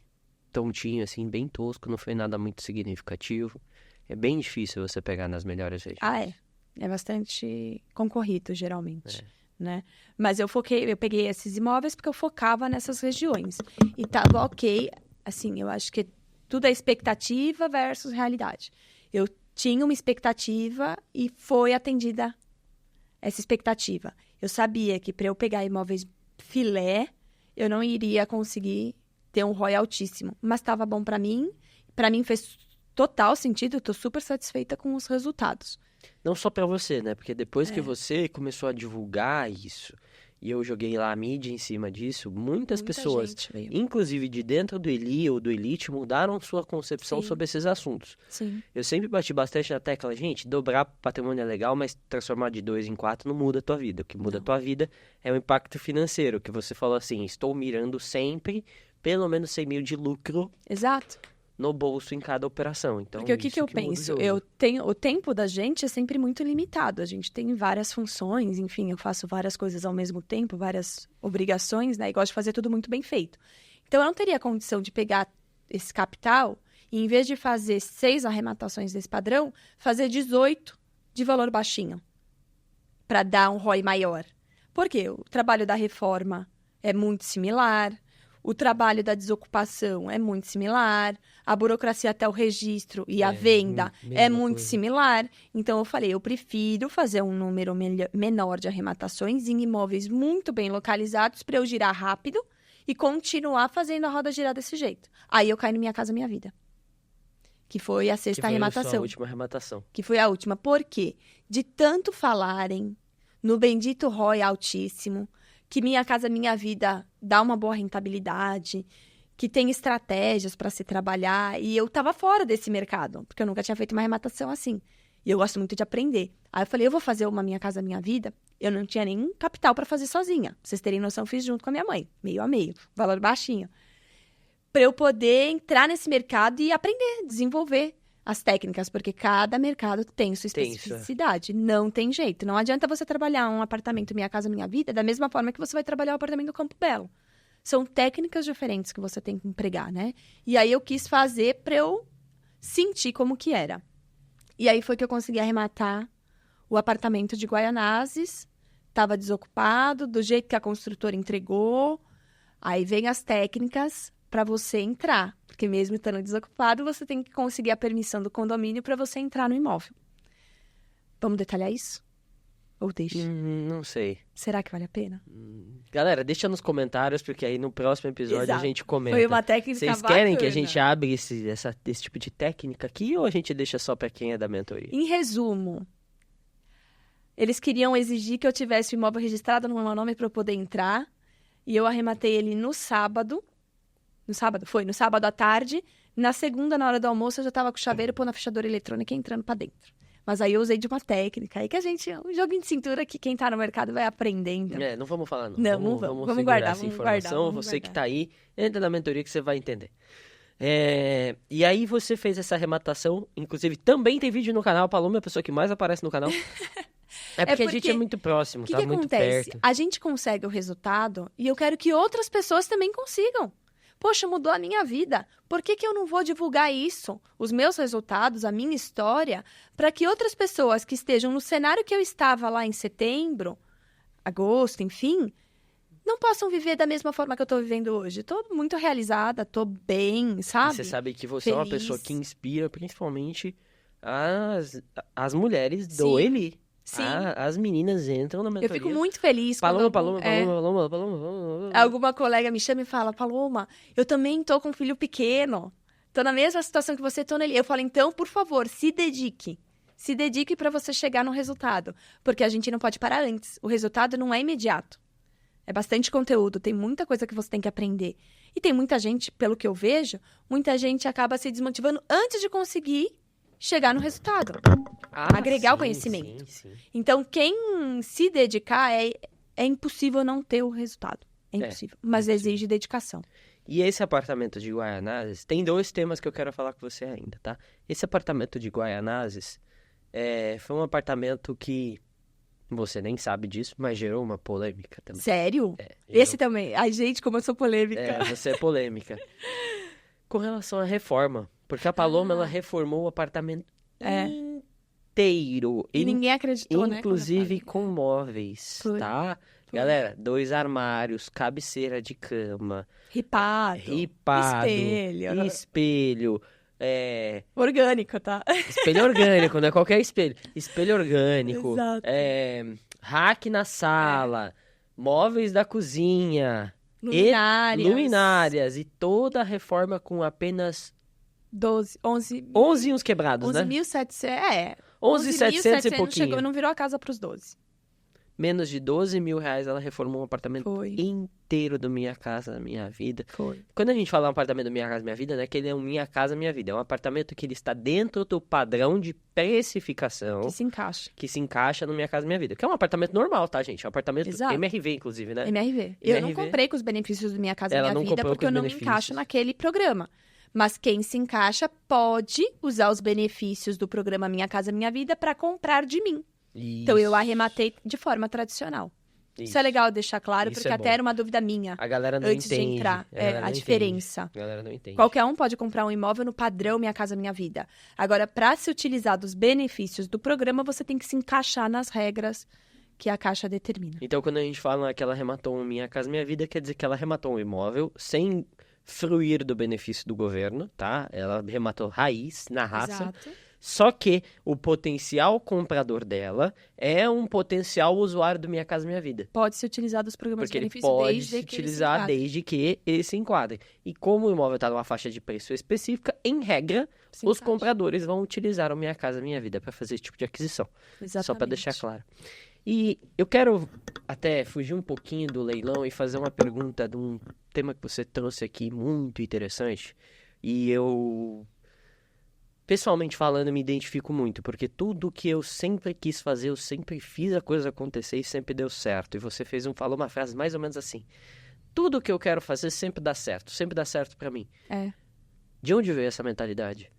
tontinho, assim, bem tosco, não foi nada muito significativo. É bem difícil você pegar nas melhores regiões. Ah, é. É bastante concorrido, geralmente, né? Mas eu peguei esses imóveis porque eu focava nessas regiões. E tava ok, assim, eu acho que tudo é expectativa versus realidade. Eu tinha uma expectativa e foi atendida essa expectativa. Eu sabia que para eu pegar imóveis filé, eu não iria conseguir ter um ROI altíssimo. Mas estava bom para mim. Para mim fez total sentido. Eu tô super satisfeita com os resultados. Não só pra você, né? Porque depois que você começou a divulgar isso, e eu joguei lá a mídia em cima disso, muitas pessoas, gente veio. inclusive de dentro do Eli ou do Elite, mudaram sua concepção Sim. sobre esses assuntos. Sim. Eu sempre bati bastante na tecla, gente, dobrar patrimônio é legal, mas transformar de 2 em 4 não muda a tua vida. O que muda a tua vida é o impacto financeiro, que você falou assim, estou mirando sempre pelo menos 100 mil de lucro Exato. no bolso em cada operação. Então, Porque o que isso eu muda o penso? jogo. O tempo da gente é sempre muito limitado. A gente tem várias funções, enfim, eu faço várias coisas ao mesmo tempo, várias obrigações, né? E gosto de fazer tudo muito bem feito. Então, eu não teria condição de pegar esse capital e, em vez de fazer 6 arrematações desse padrão, fazer 18 de valor baixinho, para dar um ROI maior. Por quê? O trabalho da reforma é muito similar, o trabalho da desocupação é muito similar, a burocracia até o registro e a venda é mesma muito coisa. similar. Então, eu falei, eu prefiro fazer um número menor de arrematações em imóveis muito bem localizados para eu girar rápido e continuar fazendo a roda girar desse jeito. Aí eu caí no Minha Casa Minha Vida, que foi a Que sexta foi a sua arrematação. última arrematação. Que foi a última. Por quê? De tanto falarem no bendito ROI altíssimo, que Minha Casa Minha Vida dá uma boa rentabilidade, que tem estratégias para se trabalhar, e eu estava fora desse mercado, porque eu nunca tinha feito uma arrematação assim. E eu gosto muito de aprender. Aí eu falei, eu vou fazer uma Minha Casa Minha Vida. Eu não tinha nem capital para fazer sozinha. Pra vocês terem noção, eu fiz junto com a minha mãe, meio a meio, valor baixinho. Para eu poder entrar nesse mercado e aprender, desenvolver as técnicas, porque cada mercado tem sua Tem isso, especificidade. Não tem jeito. Não adianta você trabalhar um apartamento Minha Casa Minha Vida da mesma forma que você vai trabalhar o apartamento do Campo Belo. São técnicas diferentes que você tem que empregar, né? E aí eu quis fazer para eu sentir como que era. E aí foi que eu consegui arrematar o apartamento de Guaianazes. Estava desocupado, do jeito que a construtora entregou. Aí vem as técnicas para você entrar. Porque mesmo estando desocupado, você tem que conseguir a permissão do condomínio para você entrar no imóvel. Vamos detalhar isso? Ou deixa? Não sei. Será que vale a pena? Galera, deixa nos comentários, porque aí no próximo episódio Exato. a gente comenta. Foi uma técnica Vocês querem que a bacana. gente abra esse tipo de técnica aqui ou a gente deixa só pra quem é da mentoria? Em resumo, eles queriam exigir que eu tivesse o imóvel registrado no meu nome para eu poder entrar. E eu arrematei ele no sábado. No sábado à tarde. Na segunda, na hora do almoço, eu já estava com o chaveiro, pôr na fechadora eletrônica e entrando para dentro. Mas aí eu usei de uma técnica. Aí que a gente... Um joguinho de cintura que quem tá no mercado vai aprendendo. Não vamos falar não. Não, Vamos vamos segurar guardar, essa vamos informação. guardar, Você que tá aí, entra na mentoria que você vai entender. E aí você fez essa arrematação, inclusive também tem vídeo no canal, a Paloma é a pessoa que mais aparece no canal. É porque a gente é muito próximo, O que tá que muito acontece? perto. A gente consegue o resultado e eu quero que outras pessoas também consigam. Poxa, mudou a minha vida. Por que eu não vou divulgar isso, os meus resultados, a minha história, para que outras pessoas que estejam no cenário que eu estava lá em setembro, agosto, enfim, não possam viver da mesma forma que eu estou vivendo hoje? Estou muito realizada, estou bem, E sabe? você sabe que você é uma Feliz. pessoa que inspira principalmente as mulheres do Sim. Eli. Sim. As meninas entram na Eu mentoria. fico muito feliz Paloma. Paloma. Alguma colega me chama e fala, Paloma, eu também tô com um filho pequeno. Tô na mesma situação que você, tô nele. Eu falo, então, por favor, se dedique. Se dedique para você chegar no resultado. Porque a gente não pode parar antes. O resultado não é imediato. É bastante conteúdo, tem muita coisa que você tem que aprender. E tem muita gente, pelo que eu vejo, muita gente acaba se desmotivando antes de conseguir chegar no resultado. Agregar o conhecimento. Sim. Então, quem se dedicar, é impossível não ter o resultado. É impossível. Mas exige dedicação. E esse apartamento de Guaianazes, tem 2 temas que eu quero falar com você ainda, tá? Esse apartamento de Guaianazes foi um apartamento que você nem sabe disso, mas gerou uma polêmica também. Sério? Gerou... Esse também. Ai, gente, como eu sou polêmica. Você é polêmica. Com relação à reforma, porque a Paloma, ela reformou o apartamento inteiro. E ninguém acreditou, né? Inclusive com móveis, tá? Foi. Galera, 2 armários, cabeceira de cama. Ripado. Espelho. Orgânico, tá? Espelho orgânico, não é qualquer espelho. Espelho orgânico. Exato. Rack na sala. Móveis da cozinha. Luminárias. E toda a reforma com apenas 11 e uns quebrados, né? 11.700, 11.700 e pouquinho. Não virou a casa pros 12. Menos de 12 mil reais ela reformou um apartamento Foi. inteiro do Minha Casa Minha Vida. Foi. Quando a gente fala um apartamento do Minha Casa Minha Vida, não é que ele é um Minha Casa Minha Vida. É um apartamento que ele está dentro do padrão de precificação Que se encaixa. no Minha Casa Minha Vida. Que é um apartamento normal, tá, gente? É um apartamento Exato. MRV, inclusive, né? MRV. Eu não comprei com os benefícios do Minha Casa Ela Minha não Vida comprou porque com eu não os me benefícios. encaixo naquele programa. Mas quem se encaixa pode usar os benefícios do programa Minha Casa Minha Vida para comprar de mim. Então eu arrematei de forma tradicional. Isso é legal deixar claro, Isso porque é até bom. era uma dúvida minha A galera não antes entende. de entrar. A diferença. A galera não entende. Qualquer um pode comprar um imóvel no padrão Minha Casa Minha Vida. Agora, para se utilizar dos benefícios do programa, você tem que se encaixar nas regras que a Caixa determina. Então, quando a gente fala que ela arrematou um Minha Casa Minha Vida, quer dizer que ela arrematou um imóvel sem fruir do benefício do governo, tá? Ela arrematou raiz, na raça. Exato. Só que o potencial comprador dela é um potencial usuário do Minha Casa Minha Vida. Pode se utilizar dos programas Porque de ele benefício pode desde se que ele utilizar encaixe. desde que ele se enquadre. E como o imóvel está numa faixa de preço específica, em regra, Se os encaixa. compradores vão utilizar o Minha Casa Minha Vida para fazer esse tipo de aquisição. Exatamente. Só para deixar claro. E eu quero até fugir um pouquinho do leilão e fazer uma pergunta de um tema que você trouxe aqui muito interessante. E eu, pessoalmente falando, me identifico muito, porque tudo que eu sempre quis fazer, eu sempre fiz a coisa acontecer e sempre deu certo. E você falou uma frase mais ou menos assim: tudo que eu quero fazer sempre dá certo para mim. É. De onde veio essa mentalidade?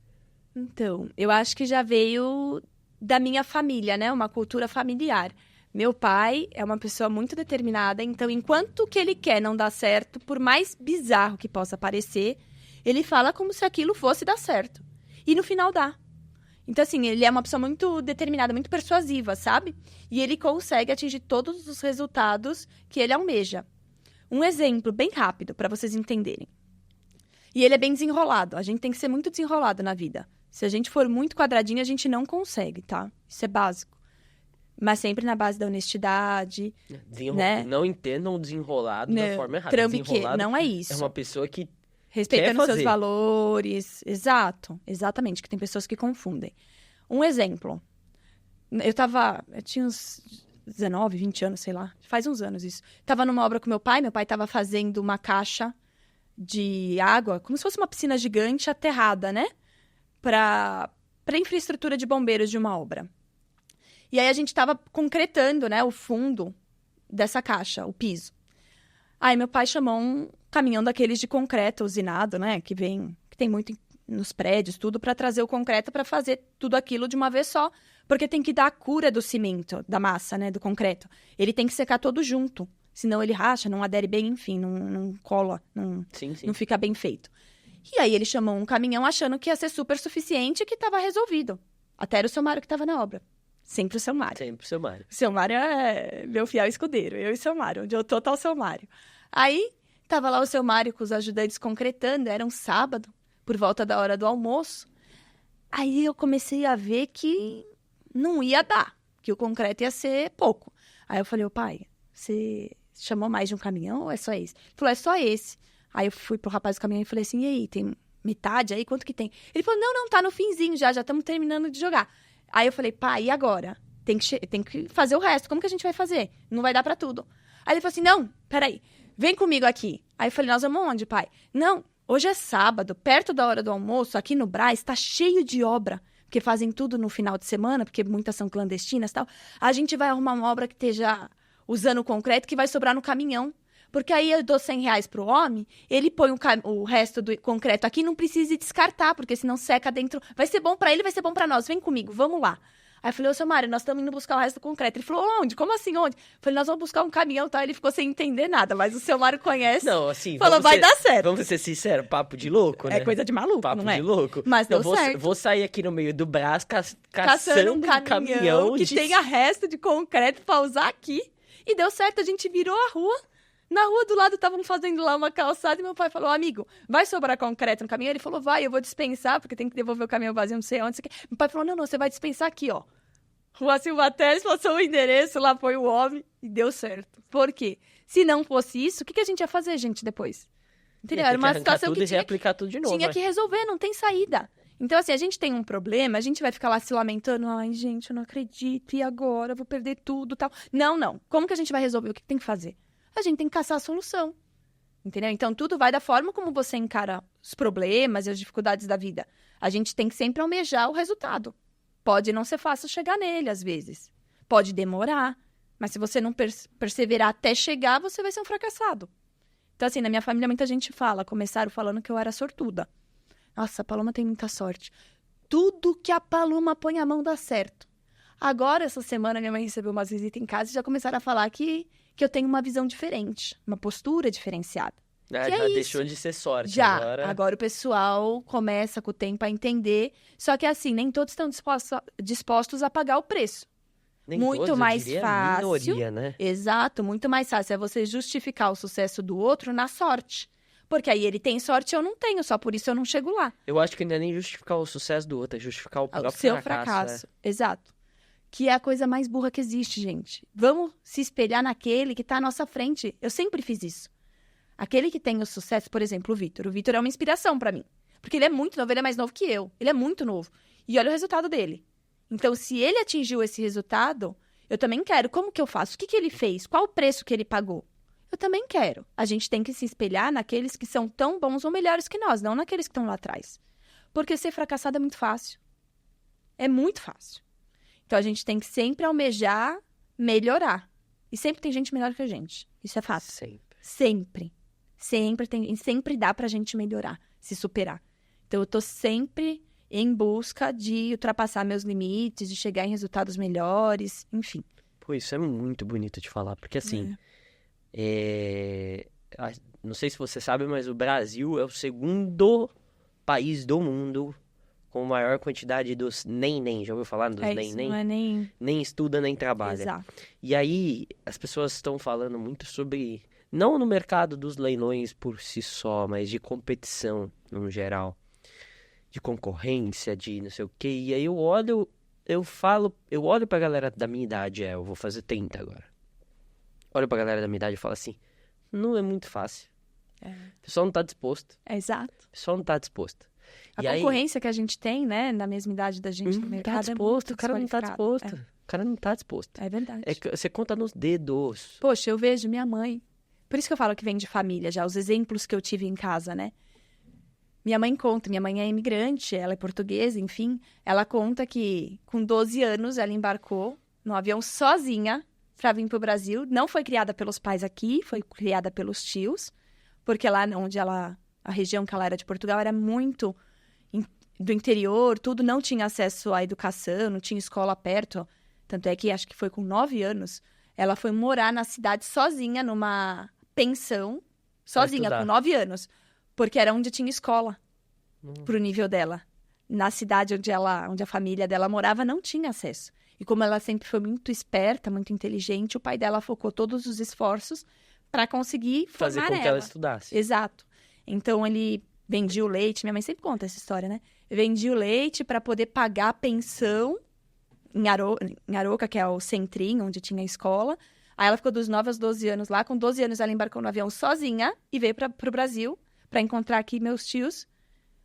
Então, eu acho que já veio da minha família, né? Uma cultura familiar. Meu pai é uma pessoa muito determinada, então enquanto o que ele quer não dá certo, por mais bizarro que possa parecer, ele fala como se aquilo fosse dar certo. E no final dá. Então, assim, ele é uma pessoa muito determinada, muito persuasiva, sabe? E ele consegue atingir todos os resultados que ele almeja. Um exemplo bem rápido, para vocês entenderem. E ele é bem desenrolado. A gente tem que ser muito desenrolado na vida. Se a gente for muito quadradinho, a gente não consegue, tá? Isso é básico. Mas sempre na base da honestidade, né? Não entendam o desenrolado da forma errada. Trambique, não é isso. É uma pessoa que respeitando quer seus fazer. valores. Exato, exatamente, que tem pessoas que confundem. Um exemplo. Eu tinha uns 19, 20 anos, sei lá. Faz uns anos isso. Tava numa obra com meu pai tava fazendo uma caixa de água, como se fosse uma piscina gigante aterrada, né? Pra infraestrutura de bombeiros de uma obra. E aí a gente tava concretando, né, o fundo dessa caixa, o piso. Aí meu pai chamou um caminhão daqueles de concreto usinado, né, que tem muito nos prédios, tudo, para trazer o concreto para fazer tudo aquilo de uma vez só, porque tem que dar a cura do cimento, da massa, né, do concreto. Ele tem que secar todo junto, senão ele racha, não adere bem, enfim, não cola, Sim. não fica bem feito. E aí ele chamou um caminhão achando que ia ser super suficiente e que estava resolvido. Até era o seu Mário que estava na obra. Sempre o seu Mário. Sempre o seu Mário. O seu Mário é meu fiel escudeiro. Eu e o seu Mário. Onde eu tô, tá o seu Mário. Aí, tava lá o seu Mário com os ajudantes concretando. Era um sábado, por volta da hora do almoço. Aí eu comecei a ver que não ia dar. Que o concreto ia ser pouco. Aí eu falei, ô pai, você chamou mais de um caminhão ou é só esse? Ele falou, é só esse. Aí eu fui pro rapaz do caminhão e falei assim, e aí, tem metade aí? Quanto que tem? Ele falou, não, tá no finzinho já estamos terminando de jogar. Aí eu falei, pai, e agora? Tem que fazer o resto. Como que a gente vai fazer? Não vai dar pra tudo. Aí ele falou assim, não, peraí, vem comigo aqui. Aí eu falei, nós vamos onde, pai? Não, hoje é sábado, perto da hora do almoço, aqui no Brás, tá cheio de obra. Porque fazem tudo no final de semana, porque muitas são clandestinas e tal. A gente vai arrumar uma obra que esteja usando concreto que vai sobrar no caminhão. Porque aí eu dou R$100 pro homem, ele põe o resto do concreto aqui, não precisa descartar, porque senão seca dentro. Vai ser bom pra ele, vai ser bom pra nós. Vem comigo, vamos lá. Aí eu falei, ô, seu Mário, nós estamos indo buscar o resto do concreto. Ele falou, onde? Como assim, onde? Eu falei, nós vamos buscar um caminhão, tá? Ele ficou sem entender nada, mas o seu Mário conhece. Não, assim... Falou, vai dar certo. Vamos ser sinceros, papo de louco, né? É coisa de maluco, papo não é? de louco. Mas deu certo. Vou sair aqui no meio do Brás Caçando um caminhão que de... tenha resto de concreto pra usar aqui. E deu certo, a gente virou a rua. Na rua do lado estavam fazendo lá uma calçada e meu pai falou, amigo, vai sobrar concreto no caminhão? Ele falou, vai, eu vou dispensar, porque tem que devolver o caminhão vazio, não sei onde. Meu pai falou, não, você vai dispensar aqui, ó. Rua Silva Teles, passou o endereço, lá foi o homem e deu certo. Por quê? Se não fosse isso, o que a gente ia fazer, gente, depois? Entendeu? Era uma situação que tinha, aplicar tudo de novo, tinha que resolver, não tem saída. Então, assim, a gente tem um problema, a gente vai ficar lá se lamentando, ai, gente, eu não acredito, e agora? Eu vou perder tudo, tal. Não. Como que a gente vai resolver? O que tem que fazer? A gente tem que caçar a solução, entendeu? Então, tudo vai da forma como você encara os problemas e as dificuldades da vida. A gente tem que sempre almejar o resultado. Pode não ser fácil chegar nele, às vezes. Pode demorar, mas se você não perseverar até chegar, você vai ser um fracassado. Então, assim, na minha família, muita gente começaram falando que eu era sortuda. Nossa, a Paloma tem muita sorte. Tudo que a Paloma põe a mão dá certo. Agora, essa semana, minha mãe recebeu umas visitas em casa e já começaram a falar que eu tenho uma visão diferente, uma postura diferenciada. Já deixou de ser sorte. Já. Agora O pessoal começa com o tempo a entender. Só que assim, nem todos estão dispostos a pagar o preço. Nem muito todos, mais eu diria fácil. Minoria, né? Exato, muito mais fácil é você justificar o sucesso do outro na sorte. Porque aí ele tem sorte e eu não tenho, só por isso eu não chego lá. Eu acho que não é nem justificar o sucesso do outro, é justificar o próprio seu fracasso. Exato. Que é a coisa mais burra que existe, gente. Vamos se espelhar naquele que está à nossa frente. Eu sempre fiz isso. Aquele que tem o sucesso, por exemplo, o Vitor. O Vitor é uma inspiração pra mim. Porque ele é muito novo, ele é mais novo que eu. Ele é muito novo. E olha o resultado dele. Então, se ele atingiu esse resultado, eu também quero. Como que eu faço? O que ele fez? Qual o preço que ele pagou? Eu também quero. A gente tem que se espelhar naqueles que são tão bons ou melhores que nós, não naqueles que estão lá atrás. Porque ser fracassado é muito fácil. É muito fácil. Então, a gente tem que sempre almejar melhorar. E sempre tem gente melhor que a gente. Isso é fácil. Sempre. Sempre dá pra gente melhorar, se superar. Então, eu tô sempre em busca de ultrapassar meus limites, de chegar em resultados melhores, enfim. Pô, isso é muito bonito de falar, porque assim, não sei se você sabe, mas o Brasil é o segundo país do mundo com maior quantidade dos nem, já ouviu falar dos nem? Não é nem... Nem estuda, nem trabalha. Exato. E aí, as pessoas estão falando muito sobre... Não no mercado dos leilões por si só, mas de competição, no geral. De concorrência, de não sei o quê. E aí eu olho pra galera da minha idade, eu vou fazer 30 agora. Olho pra galera da minha idade e falo assim, não é muito fácil. O pessoal não tá disposto. Exato. O pessoal não tá disposto. A concorrência que a gente tem, né, na mesma idade da gente no mercado tá disposto, é muito o cara não tá disposto. O cara não tá disposto. É verdade. Você conta nos dedos. Poxa, eu vejo minha mãe. Por isso que eu falo que vem de família já, os exemplos que eu tive em casa, né? Minha mãe é imigrante, ela é portuguesa, enfim. Ela conta que com 12 anos ela embarcou no avião sozinha para vir para o Brasil. Não foi criada pelos pais aqui, foi criada pelos tios. Porque lá onde a região que ela era de Portugal era muito do interior, tudo, não tinha acesso à educação, não tinha escola perto. Tanto é que acho que foi com 9 anos, ela foi morar na cidade sozinha, numa pensão, sozinha, com 9 anos. Porque era onde tinha escola, pro nível dela. Na cidade onde a família dela morava, não tinha acesso. E como ela sempre foi muito esperta, muito inteligente, o pai dela focou todos os esforços para conseguir fazer com que ela estudasse. Exato. Então, ele vendia o leite. Minha mãe sempre conta essa história, né? Vendia o leite para poder pagar a pensão em Aroca, que é o centrinho, onde tinha a escola. Aí ela ficou dos 9 aos 12 anos lá. Com 12 anos, ela embarcou no avião sozinha e veio para o Brasil para encontrar aqui meus tios.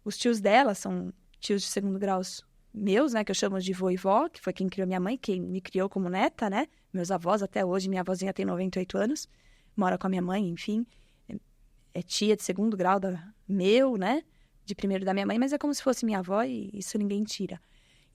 Os tios dela são tios de segundo grau meus, né? Que eu chamo de vô e vó, que foi quem criou minha mãe, quem me criou como neta, né? Meus avós até hoje. Minha avózinha tem 98 anos. Mora com a minha mãe, enfim. é tia de segundo grau meu, né? De primeiro da minha mãe, mas é como se fosse minha avó e isso ninguém tira.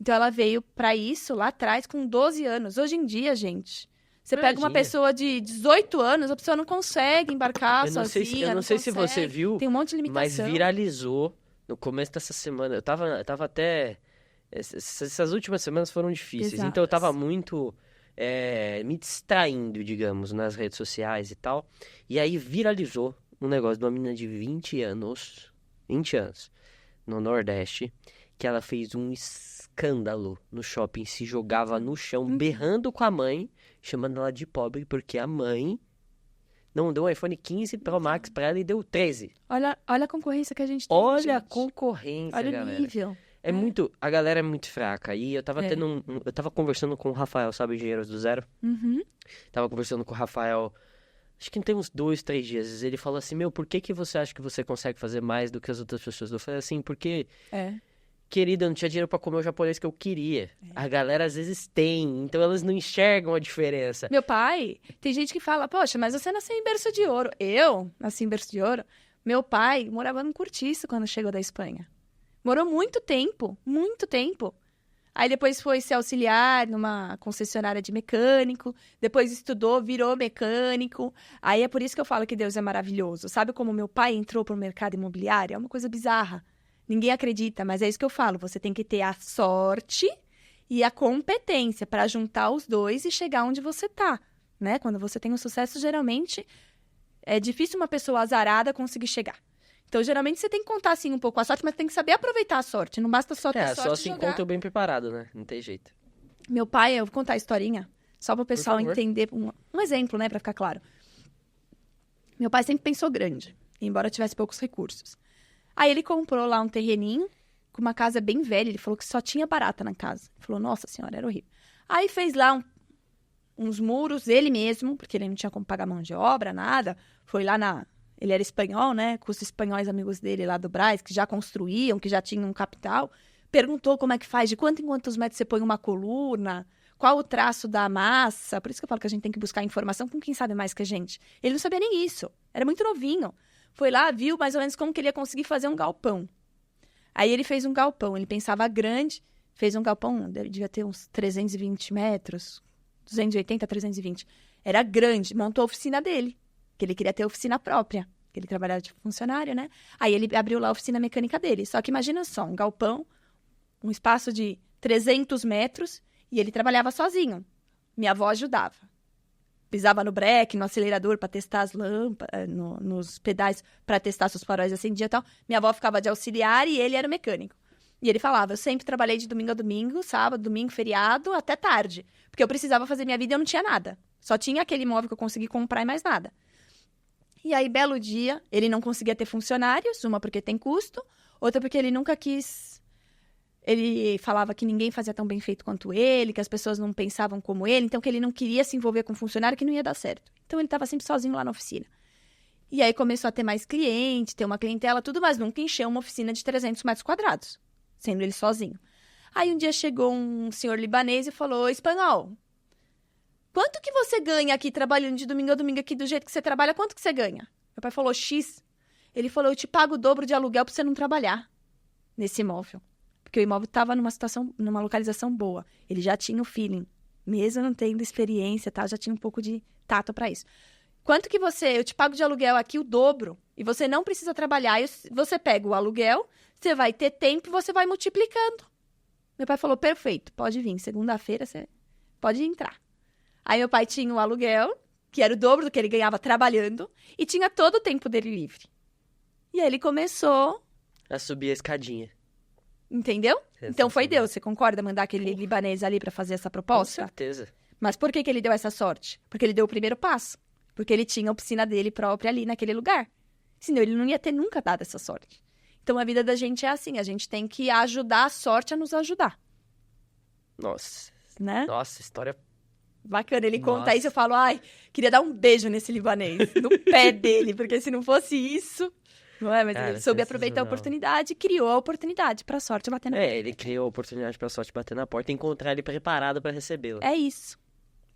Então, ela veio pra isso lá atrás com 12 anos. Hoje em dia, gente, você pega uma pessoa de 18 anos, a pessoa não consegue embarcar sozinha. Eu não sei se você viu, tem um monte de limitação. mas viralizou no começo dessa semana. Eu tava até... Essas últimas semanas foram difíceis. Exato. Então, eu tava muito me distraindo, digamos, nas redes sociais e tal. E aí, viralizou um negócio de uma menina de 20 anos, no Nordeste, que ela fez um escândalo no shopping, se jogava no chão, berrando com a mãe, chamando ela de pobre, porque a mãe não deu um iPhone 15 Pro Max pra ela e deu 13. Olha a concorrência que a gente tem, Olha gente. a concorrência, Olha galera. o nível. A galera é muito fraca. E eu tava eu tava conversando com o Rafael, sabe, Engenheiros do Zero? Uhum. Tava conversando com o Rafael, acho que tem uns 2, 3 dias. Ele falou assim, por que que você acha que você consegue fazer mais do que as outras pessoas? Eu falei assim, porque... Querida, eu não tinha dinheiro pra comer o japonês que eu queria. A galera às vezes tem, então elas não enxergam a diferença. Meu pai, tem gente que fala, poxa, mas você nasceu em berço de ouro. Eu nasci em berço de ouro. Meu pai morava num cortiço quando chegou da Espanha. Morou muito tempo, muito tempo. Aí depois foi ser auxiliar numa concessionária de mecânico, depois estudou, virou mecânico. Aí é por isso que eu falo que Deus é maravilhoso. Sabe como meu pai entrou pro mercado imobiliário? É uma coisa bizarra. Ninguém acredita, mas é isso que eu falo. Você tem que ter a sorte e a competência para juntar os dois e chegar onde você tá, né? Quando você tem um sucesso, geralmente é difícil uma pessoa azarada conseguir chegar. Então, geralmente, você tem que contar, assim, um pouco a sorte, mas tem que saber aproveitar a sorte. Não basta só ter sorte só e se jogar. encontra bem preparado, né? Não tem jeito. Meu pai, eu vou contar a historinha, só para o pessoal entender, um exemplo, né, para ficar claro. Meu pai sempre pensou grande, embora tivesse poucos recursos. Aí ele comprou lá um terreninho com uma casa bem velha. Ele falou que só tinha barata na casa. Ele falou, nossa senhora, era horrível. Aí fez lá uns muros, ele mesmo, porque ele não tinha como pagar mão de obra, nada. Foi lá Ele era espanhol, né? Com os espanhóis amigos dele lá do Brás, que já construíam, que já tinham um capital. Perguntou como é que faz, de quanto em quantos metros você põe uma coluna, qual o traço da massa. Por isso que eu falo que a gente tem que buscar informação com quem sabe mais que a gente. Ele não sabia nem isso. Era muito novinho. Foi lá, viu mais ou menos como que ele ia conseguir fazer um galpão. Aí ele fez um galpão, ele pensava grande, fez um galpão, devia ter uns 320 metros, 280, 320. Era grande, montou a oficina dele, que ele queria ter oficina própria, que ele trabalhava de funcionário, né? Aí ele abriu lá a oficina mecânica dele. Só que imagina só, um galpão, um espaço de 300 metros, e ele trabalhava sozinho. Minha avó ajudava. Pisava no breque, no acelerador para testar as lâmpadas, nos pedais para testar se os faróis acendiam e tal. Minha avó ficava de auxiliar e ele era o mecânico. E ele falava, eu sempre trabalhei de domingo a domingo, sábado, domingo, feriado, até tarde. Porque eu precisava fazer minha vida e eu não tinha nada. Só tinha aquele imóvel que eu consegui comprar e mais nada. E aí, belo dia, ele não conseguia ter funcionários, uma porque tem custo, outra porque ele nunca quis... Ele falava que ninguém fazia tão bem feito quanto ele, que as pessoas não pensavam como ele, então que ele não queria se envolver com um funcionário que não ia dar certo. Então ele estava sempre sozinho lá na oficina. E aí começou a ter mais cliente, ter uma clientela, tudo, mas nunca encheu uma oficina de 300 metros quadrados, sendo ele sozinho. Aí um dia chegou um senhor libanês e falou, espanhol, quanto que você ganha aqui trabalhando de domingo a domingo aqui do jeito que você trabalha? Quanto que você ganha? Meu pai falou, X. Ele falou, eu te pago o dobro de aluguel para você não trabalhar nesse imóvel. Porque o imóvel estava numa localização boa. Ele já tinha o feeling. Mesmo não tendo experiência, tá? Já tinha um pouco de tato para isso. Quanto que eu te pago de aluguel aqui o dobro, e você não precisa trabalhar, e você pega o aluguel, você vai ter tempo e você vai multiplicando. Meu pai falou, perfeito, pode vir, segunda-feira você pode entrar. Aí meu pai tinha o aluguel, que era o dobro do que ele ganhava trabalhando, e tinha todo o tempo dele livre. E aí ele começou... a subir a escadinha. Entendeu? Então foi Deus, você concorda mandar aquele libanês ali para fazer essa proposta? Com certeza. Mas por que ele deu essa sorte? Porque ele deu o primeiro passo. Porque ele tinha a oficina dele própria ali naquele lugar. Senão ele não ia ter nunca dado essa sorte. Então a vida da gente é assim, a gente tem que ajudar a sorte a nos ajudar. Nossa. Né? Nossa, história... Bacana, ele conta isso, eu falo, ai, queria dar um beijo nesse libanês, no pé dele, porque se não fosse isso... Não é? Mas cara, ele soube aproveitar a oportunidade, criou a oportunidade pra sorte bater na porta. Ele criou a oportunidade pra sorte bater na porta e encontrar ele preparado pra recebê-la. É isso.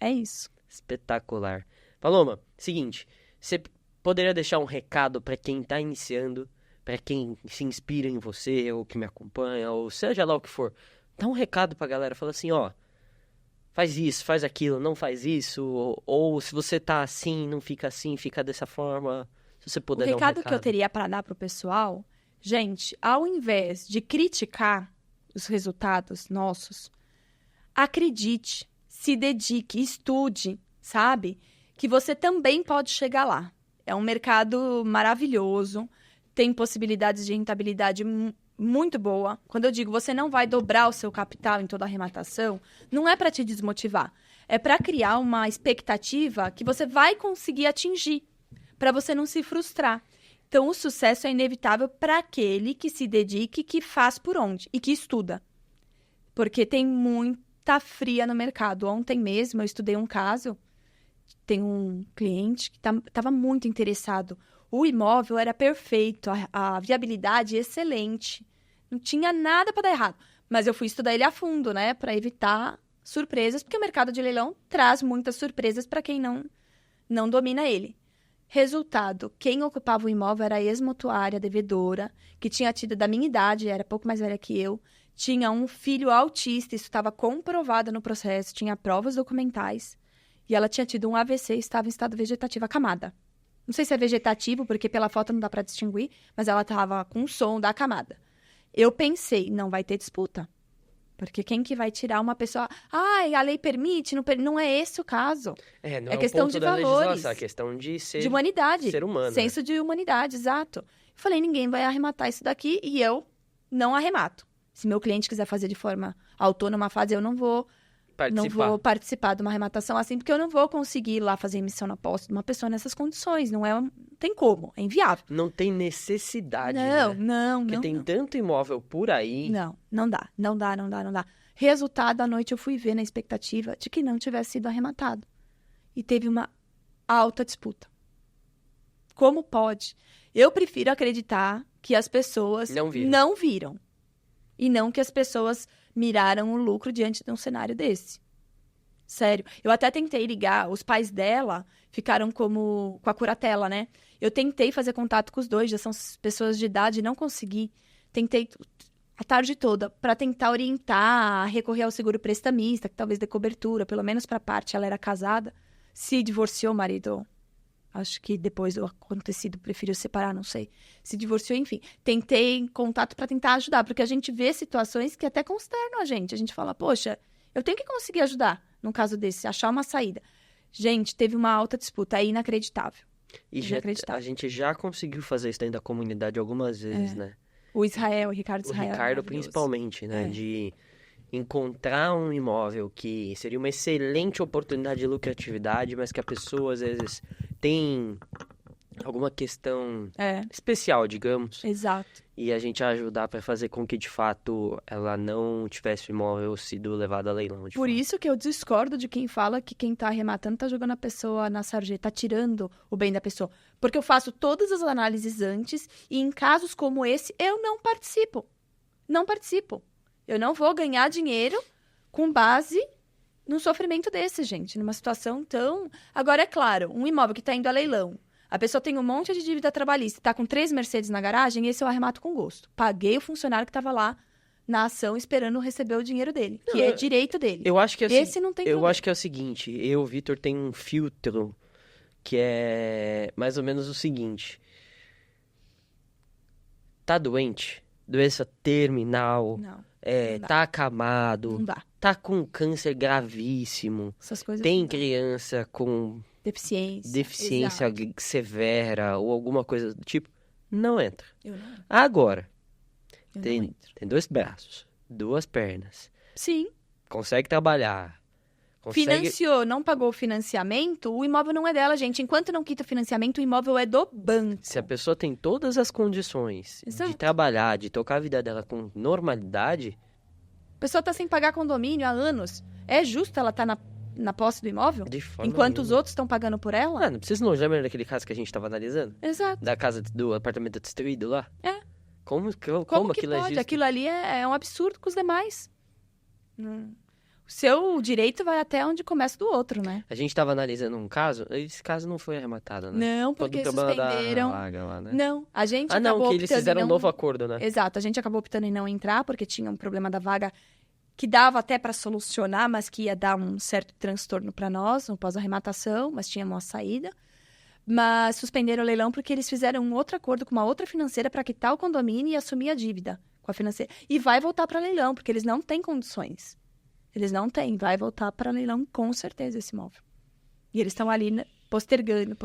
É isso. Espetacular. Paloma, seguinte, você poderia deixar um recado para quem tá iniciando, para quem se inspira em você, ou que me acompanha, ou seja lá o que for. Dá um recado pra galera, fala assim, ó, faz isso, faz aquilo, não faz isso, ou se você tá assim, não fica assim, fica dessa forma. Se você O puder dar um recado recado. que eu teria para dar pro pessoal, gente, ao invés de criticar os resultados nossos, acredite, se dedique, estude, sabe? Que você também pode chegar lá. É um mercado maravilhoso, tem possibilidades de rentabilidade muito boa. Quando eu digo você não vai dobrar o seu capital em toda a arrematação, não é para te desmotivar. É para criar uma expectativa que você vai conseguir atingir, para você não se frustrar. Então, o sucesso é inevitável para aquele que se dedique, que faz por onde e que estuda. Porque tem muita fria no mercado. Ontem mesmo eu estudei um caso, tem um cliente que estava muito interessado. O imóvel era perfeito, a viabilidade excelente. Não tinha nada para dar errado. Mas eu fui estudar ele a fundo, né? Para evitar surpresas, porque o mercado de leilão traz muitas surpresas para quem não domina ele. Resultado, quem ocupava o imóvel era a ex-mutuária, devedora, que tinha tido da minha idade, era pouco mais velha que eu, tinha um filho autista, isso estava comprovado no processo, tinha provas documentais, e ela tinha tido um AVC e estava em estado vegetativo acamada. Não sei se é vegetativo, porque pela foto não dá para distinguir, mas ela estava com o som da acamada. Eu pensei, não vai ter disputa. Porque quem que vai tirar uma pessoa... a lei permite, não é esse o caso. Não é questão de valores. É questão de ser... De humanidade. Ser humano. Senso de humanidade, exato. Eu falei, ninguém vai arrematar isso daqui e eu não arremato. Se meu cliente quiser fazer de forma autônoma, eu não vou participar de uma arrematação assim, porque eu não vou conseguir ir lá fazer emissão na posse de uma pessoa nessas condições. Não tem como, é inviável. Não tem necessidade, Não. Porque tem tanto imóvel por aí. Não dá. Resultado, à noite eu fui ver na expectativa de que não tivesse sido arrematado. E teve uma alta disputa. Como pode? Eu prefiro acreditar que as pessoas não viram. E não que as pessoas miraram o lucro diante de um cenário desse. Sério. Eu até tentei ligar, os pais dela ficaram com a curatela, né? Eu tentei fazer contato com os dois, já são pessoas de idade, não consegui. Tentei a tarde toda para tentar orientar, recorrer ao seguro prestamista, que talvez dê cobertura, pelo menos para parte. Ela era casada, se divorciou, o marido... Acho que depois do acontecido preferiu separar, não sei. Se divorciou, enfim. Tentei contato para tentar ajudar, porque a gente vê situações que até consternam a gente. A gente fala, poxa, eu tenho que conseguir ajudar num caso desse, achar uma saída. Gente, teve uma alta disputa, é inacreditável. E a gente já conseguiu fazer isso dentro da comunidade algumas vezes, né? O Ricardo Israel. O Ricardo, principalmente, né? De encontrar um imóvel que seria uma excelente oportunidade de lucratividade, mas que a pessoa, às vezes, tem alguma questão especial, digamos. Exato. E a gente ajudar para fazer com que, de fato, ela não tivesse o imóvel sido levado a leilão. Por isso que eu discordo de quem fala que quem tá arrematando tá jogando a pessoa na sarjeta, tá tirando o bem da pessoa. Porque eu faço todas as análises antes e em casos como esse, eu não participo. Não participo. Eu não vou ganhar dinheiro com base num sofrimento desse, gente. Numa situação tão... Agora, é claro, um imóvel que está indo a leilão. A pessoa tem um monte de dívida trabalhista, está com 3 Mercedes na garagem, esse eu arremato com gosto. Paguei o funcionário que estava lá na ação esperando receber o dinheiro dele, que é direito dele. Eu acho que esse não tem problema. Eu acho que é o seguinte, o Vitor, tem um filtro que é mais ou menos o seguinte. Tá doente? Doença terminal? Não. Tá acamado, não dá. Tá com câncer gravíssimo, essas coisas tem criança com deficiência severa ou alguma coisa do tipo, não entra. Eu não entro. Agora, tem 2 braços, 2 pernas. Sim. Consegue trabalhar. Financiou, não pagou o financiamento, o imóvel não é dela, gente. Enquanto não quita o financiamento, o imóvel é do banco. Se a pessoa tem todas as condições de trabalhar, de tocar a vida dela com normalidade... A pessoa está sem pagar condomínio há anos. É justo ela estar na posse do imóvel? De forma enquanto nenhuma. Os outros estão pagando por ela? Não precisa não lembra daquele caso que a gente estava analisando? Exato. Da casa, do apartamento destruído lá? Como que aquilo pode? é justo? Aquilo ali é um absurdo com os demais. O seu direito vai até onde começa do outro, né? A gente tava analisando um caso, esse caso não foi arrematado, né? Não, Todo o porque problema suspenderam. da vaga lá, né? Não, a gente Ah, não, acabou que eles optando em fizeram um não... novo acordo, né? Exato, a gente acabou optando em não entrar, porque tinha um problema da vaga que dava até para solucionar, mas que ia dar um certo transtorno para nós, no pós-arrematação, mas tinha uma saída. Mas suspenderam o leilão porque eles fizeram um outro acordo com uma outra financeira para quitar o condomínio e assumir a dívida com a financeira. E vai voltar para leilão, porque eles não têm condições. Eles não têm, vai voltar para leilão com certeza esse imóvel. E eles estão ali, né, postergando.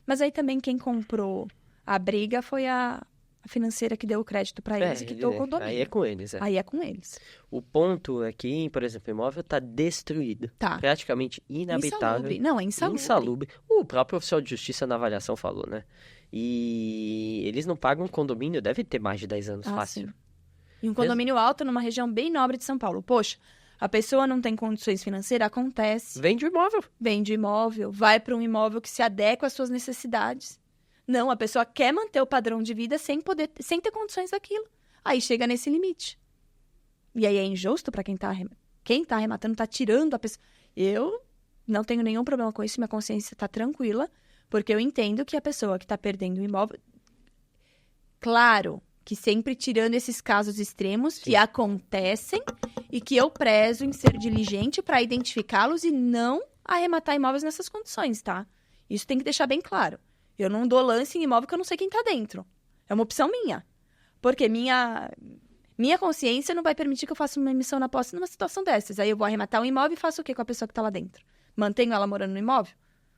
Mas aí também quem comprou a briga foi a financeira que deu o crédito para eles e quitou o condomínio. Aí é com eles, Aí é com eles. O ponto é que, por exemplo, o imóvel está destruído. Tá. Praticamente inabitável. Insalubre. Não, é insalubre. O próprio oficial de justiça na avaliação falou, né? E eles não pagam condomínio, deve ter mais de 10 anos, fácil. Sim. E um condomínio alto numa região bem nobre de São Paulo. Poxa, a pessoa não tem condições financeiras, acontece. Vende o imóvel. Vende imóvel, vai para um imóvel que se adequa às suas necessidades. Não, a pessoa quer manter o padrão de vida sem ter condições daquilo. Aí chega nesse limite. E aí é injusto para quem tá arrematando, tá tirando a pessoa. Eu não tenho nenhum problema com isso, minha consciência tá tranquila, porque eu entendo que a pessoa que tá perdendo o imóvel... Claro que sempre tirando esses casos extremos que acontecem e que eu prezo em ser diligente para identificá-los e não arrematar imóveis nessas condições, tá? Isso tem que deixar bem claro. Eu não dou lance em imóvel que eu não sei quem tá dentro. É uma opção minha. Porque minha consciência não vai permitir que eu faça uma emissão na posse numa situação dessas. Aí eu vou arrematar um imóvel e faço o quê com a pessoa que tá lá dentro? Mantenho ela morando no imóvel?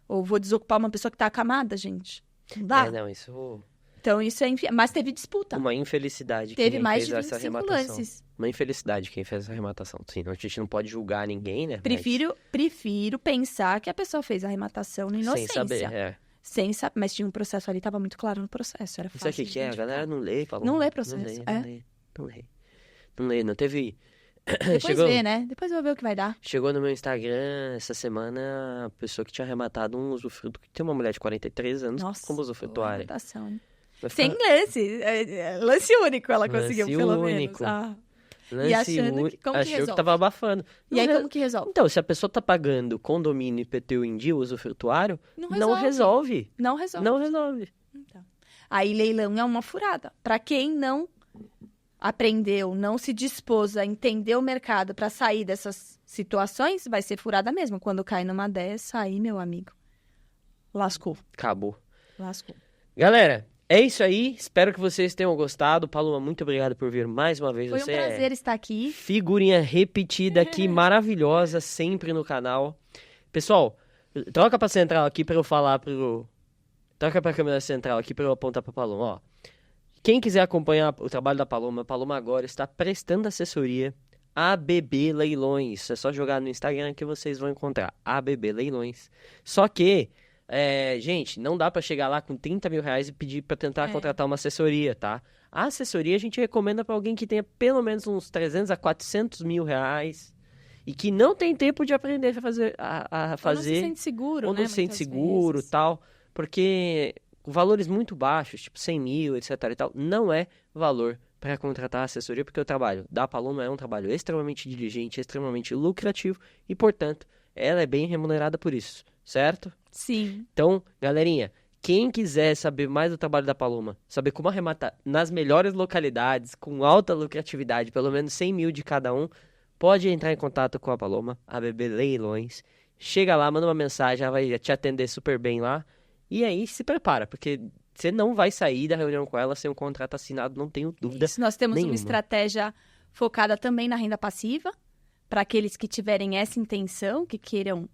Ou vou desocupar uma pessoa que tá acamada, gente? Não dá? Não, isso... Então, isso é... Mas teve disputa. Uma infelicidade Teve quem mais fez de essa 25 arrematação. lances. Uma infelicidade quem fez essa arrematação. Sim, a gente não pode julgar ninguém, né? Prefiro pensar que a pessoa fez a arrematação na inocência. Sem saber, Sem saber, mas tinha um processo ali, tava muito claro no processo, era fácil. Isso aqui que é, a galera não lê, falou. Não lê processo, Não lê, não teve... Depois vê, né? Depois eu vou ver o que vai dar. Chegou no meu Instagram essa semana a pessoa que tinha arrematado um usufruto, que tem uma mulher de 43 anos como usufrutuária. Sem lance, lance único ela conseguiu, pelo menos. E achando que, como achou que tava abafando. E aí, como que resolve? Então, se a pessoa tá pagando condomínio, IPTU em dia, usufrutuário, não resolve. Então. Aí, leilão é uma furada. Pra quem não aprendeu, não se dispôs a entender o mercado pra sair dessas situações, vai ser furada mesmo. Quando cai numa dessa, aí, meu amigo, lascou. Acabou. Lascou. Galera, é isso aí, espero que vocês tenham gostado. Paloma, muito obrigado por vir mais uma vez. Foi um prazer estar aqui. Figurinha repetida aqui, maravilhosa, sempre no canal. Pessoal, troca pra central aqui pra eu falar Troca pra câmera central aqui pra eu apontar pra Paloma, ó. Quem quiser acompanhar o trabalho da Paloma, a Paloma agora está prestando assessoria ABB Leilões. É só jogar no Instagram que vocês vão encontrar ABB Leilões. Só que... gente, não dá pra chegar lá com 30 mil reais e pedir pra tentar contratar uma assessoria, tá? A assessoria a gente recomenda pra alguém que tenha pelo menos uns 300 a 400 mil reais e que não tem tempo de aprender a fazer. Ou não se sente seguro, ou não se sente seguro e tal, porque valores muito baixos, tipo 100 mil, etc e tal, não é valor para contratar assessoria, porque o trabalho da Paloma é um trabalho extremamente diligente, extremamente lucrativo e, portanto, ela é bem remunerada por isso, certo? Sim. Então, galerinha, quem quiser saber mais do trabalho da Paloma, saber como arrematar nas melhores localidades, com alta lucratividade, pelo menos 100 mil de cada um, pode entrar em contato com a Paloma, a ABB Leilões. Chega lá, manda uma mensagem, ela vai te atender super bem lá. E aí, se prepara, porque você não vai sair da reunião com ela sem um contrato assinado, não tenho dúvida. Isso, nós temos nenhuma. Uma estratégia focada também na renda passiva, para aqueles que tiverem essa intenção, que queiram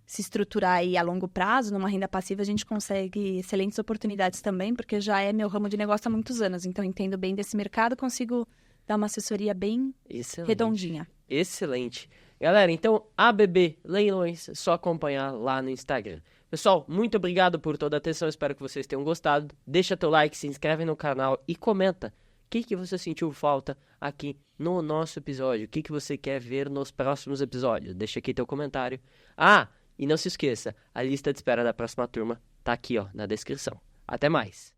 se estruturar aí a longo prazo, numa renda passiva, a gente consegue excelentes oportunidades também, porque já é meu ramo de negócio há muitos anos, então entendo bem desse mercado, consigo dar uma assessoria bem redondinha. Excelente. Galera, então, ABB Leilões, só acompanhar lá no Instagram. Pessoal, muito obrigado por toda a atenção, espero que vocês tenham gostado. Deixa teu like, se inscreve no canal e comenta o que você sentiu falta aqui no nosso episódio, o que você quer ver nos próximos episódios. Deixa aqui teu comentário. E não se esqueça, a lista de espera da próxima turma tá aqui, ó, na descrição. Até mais!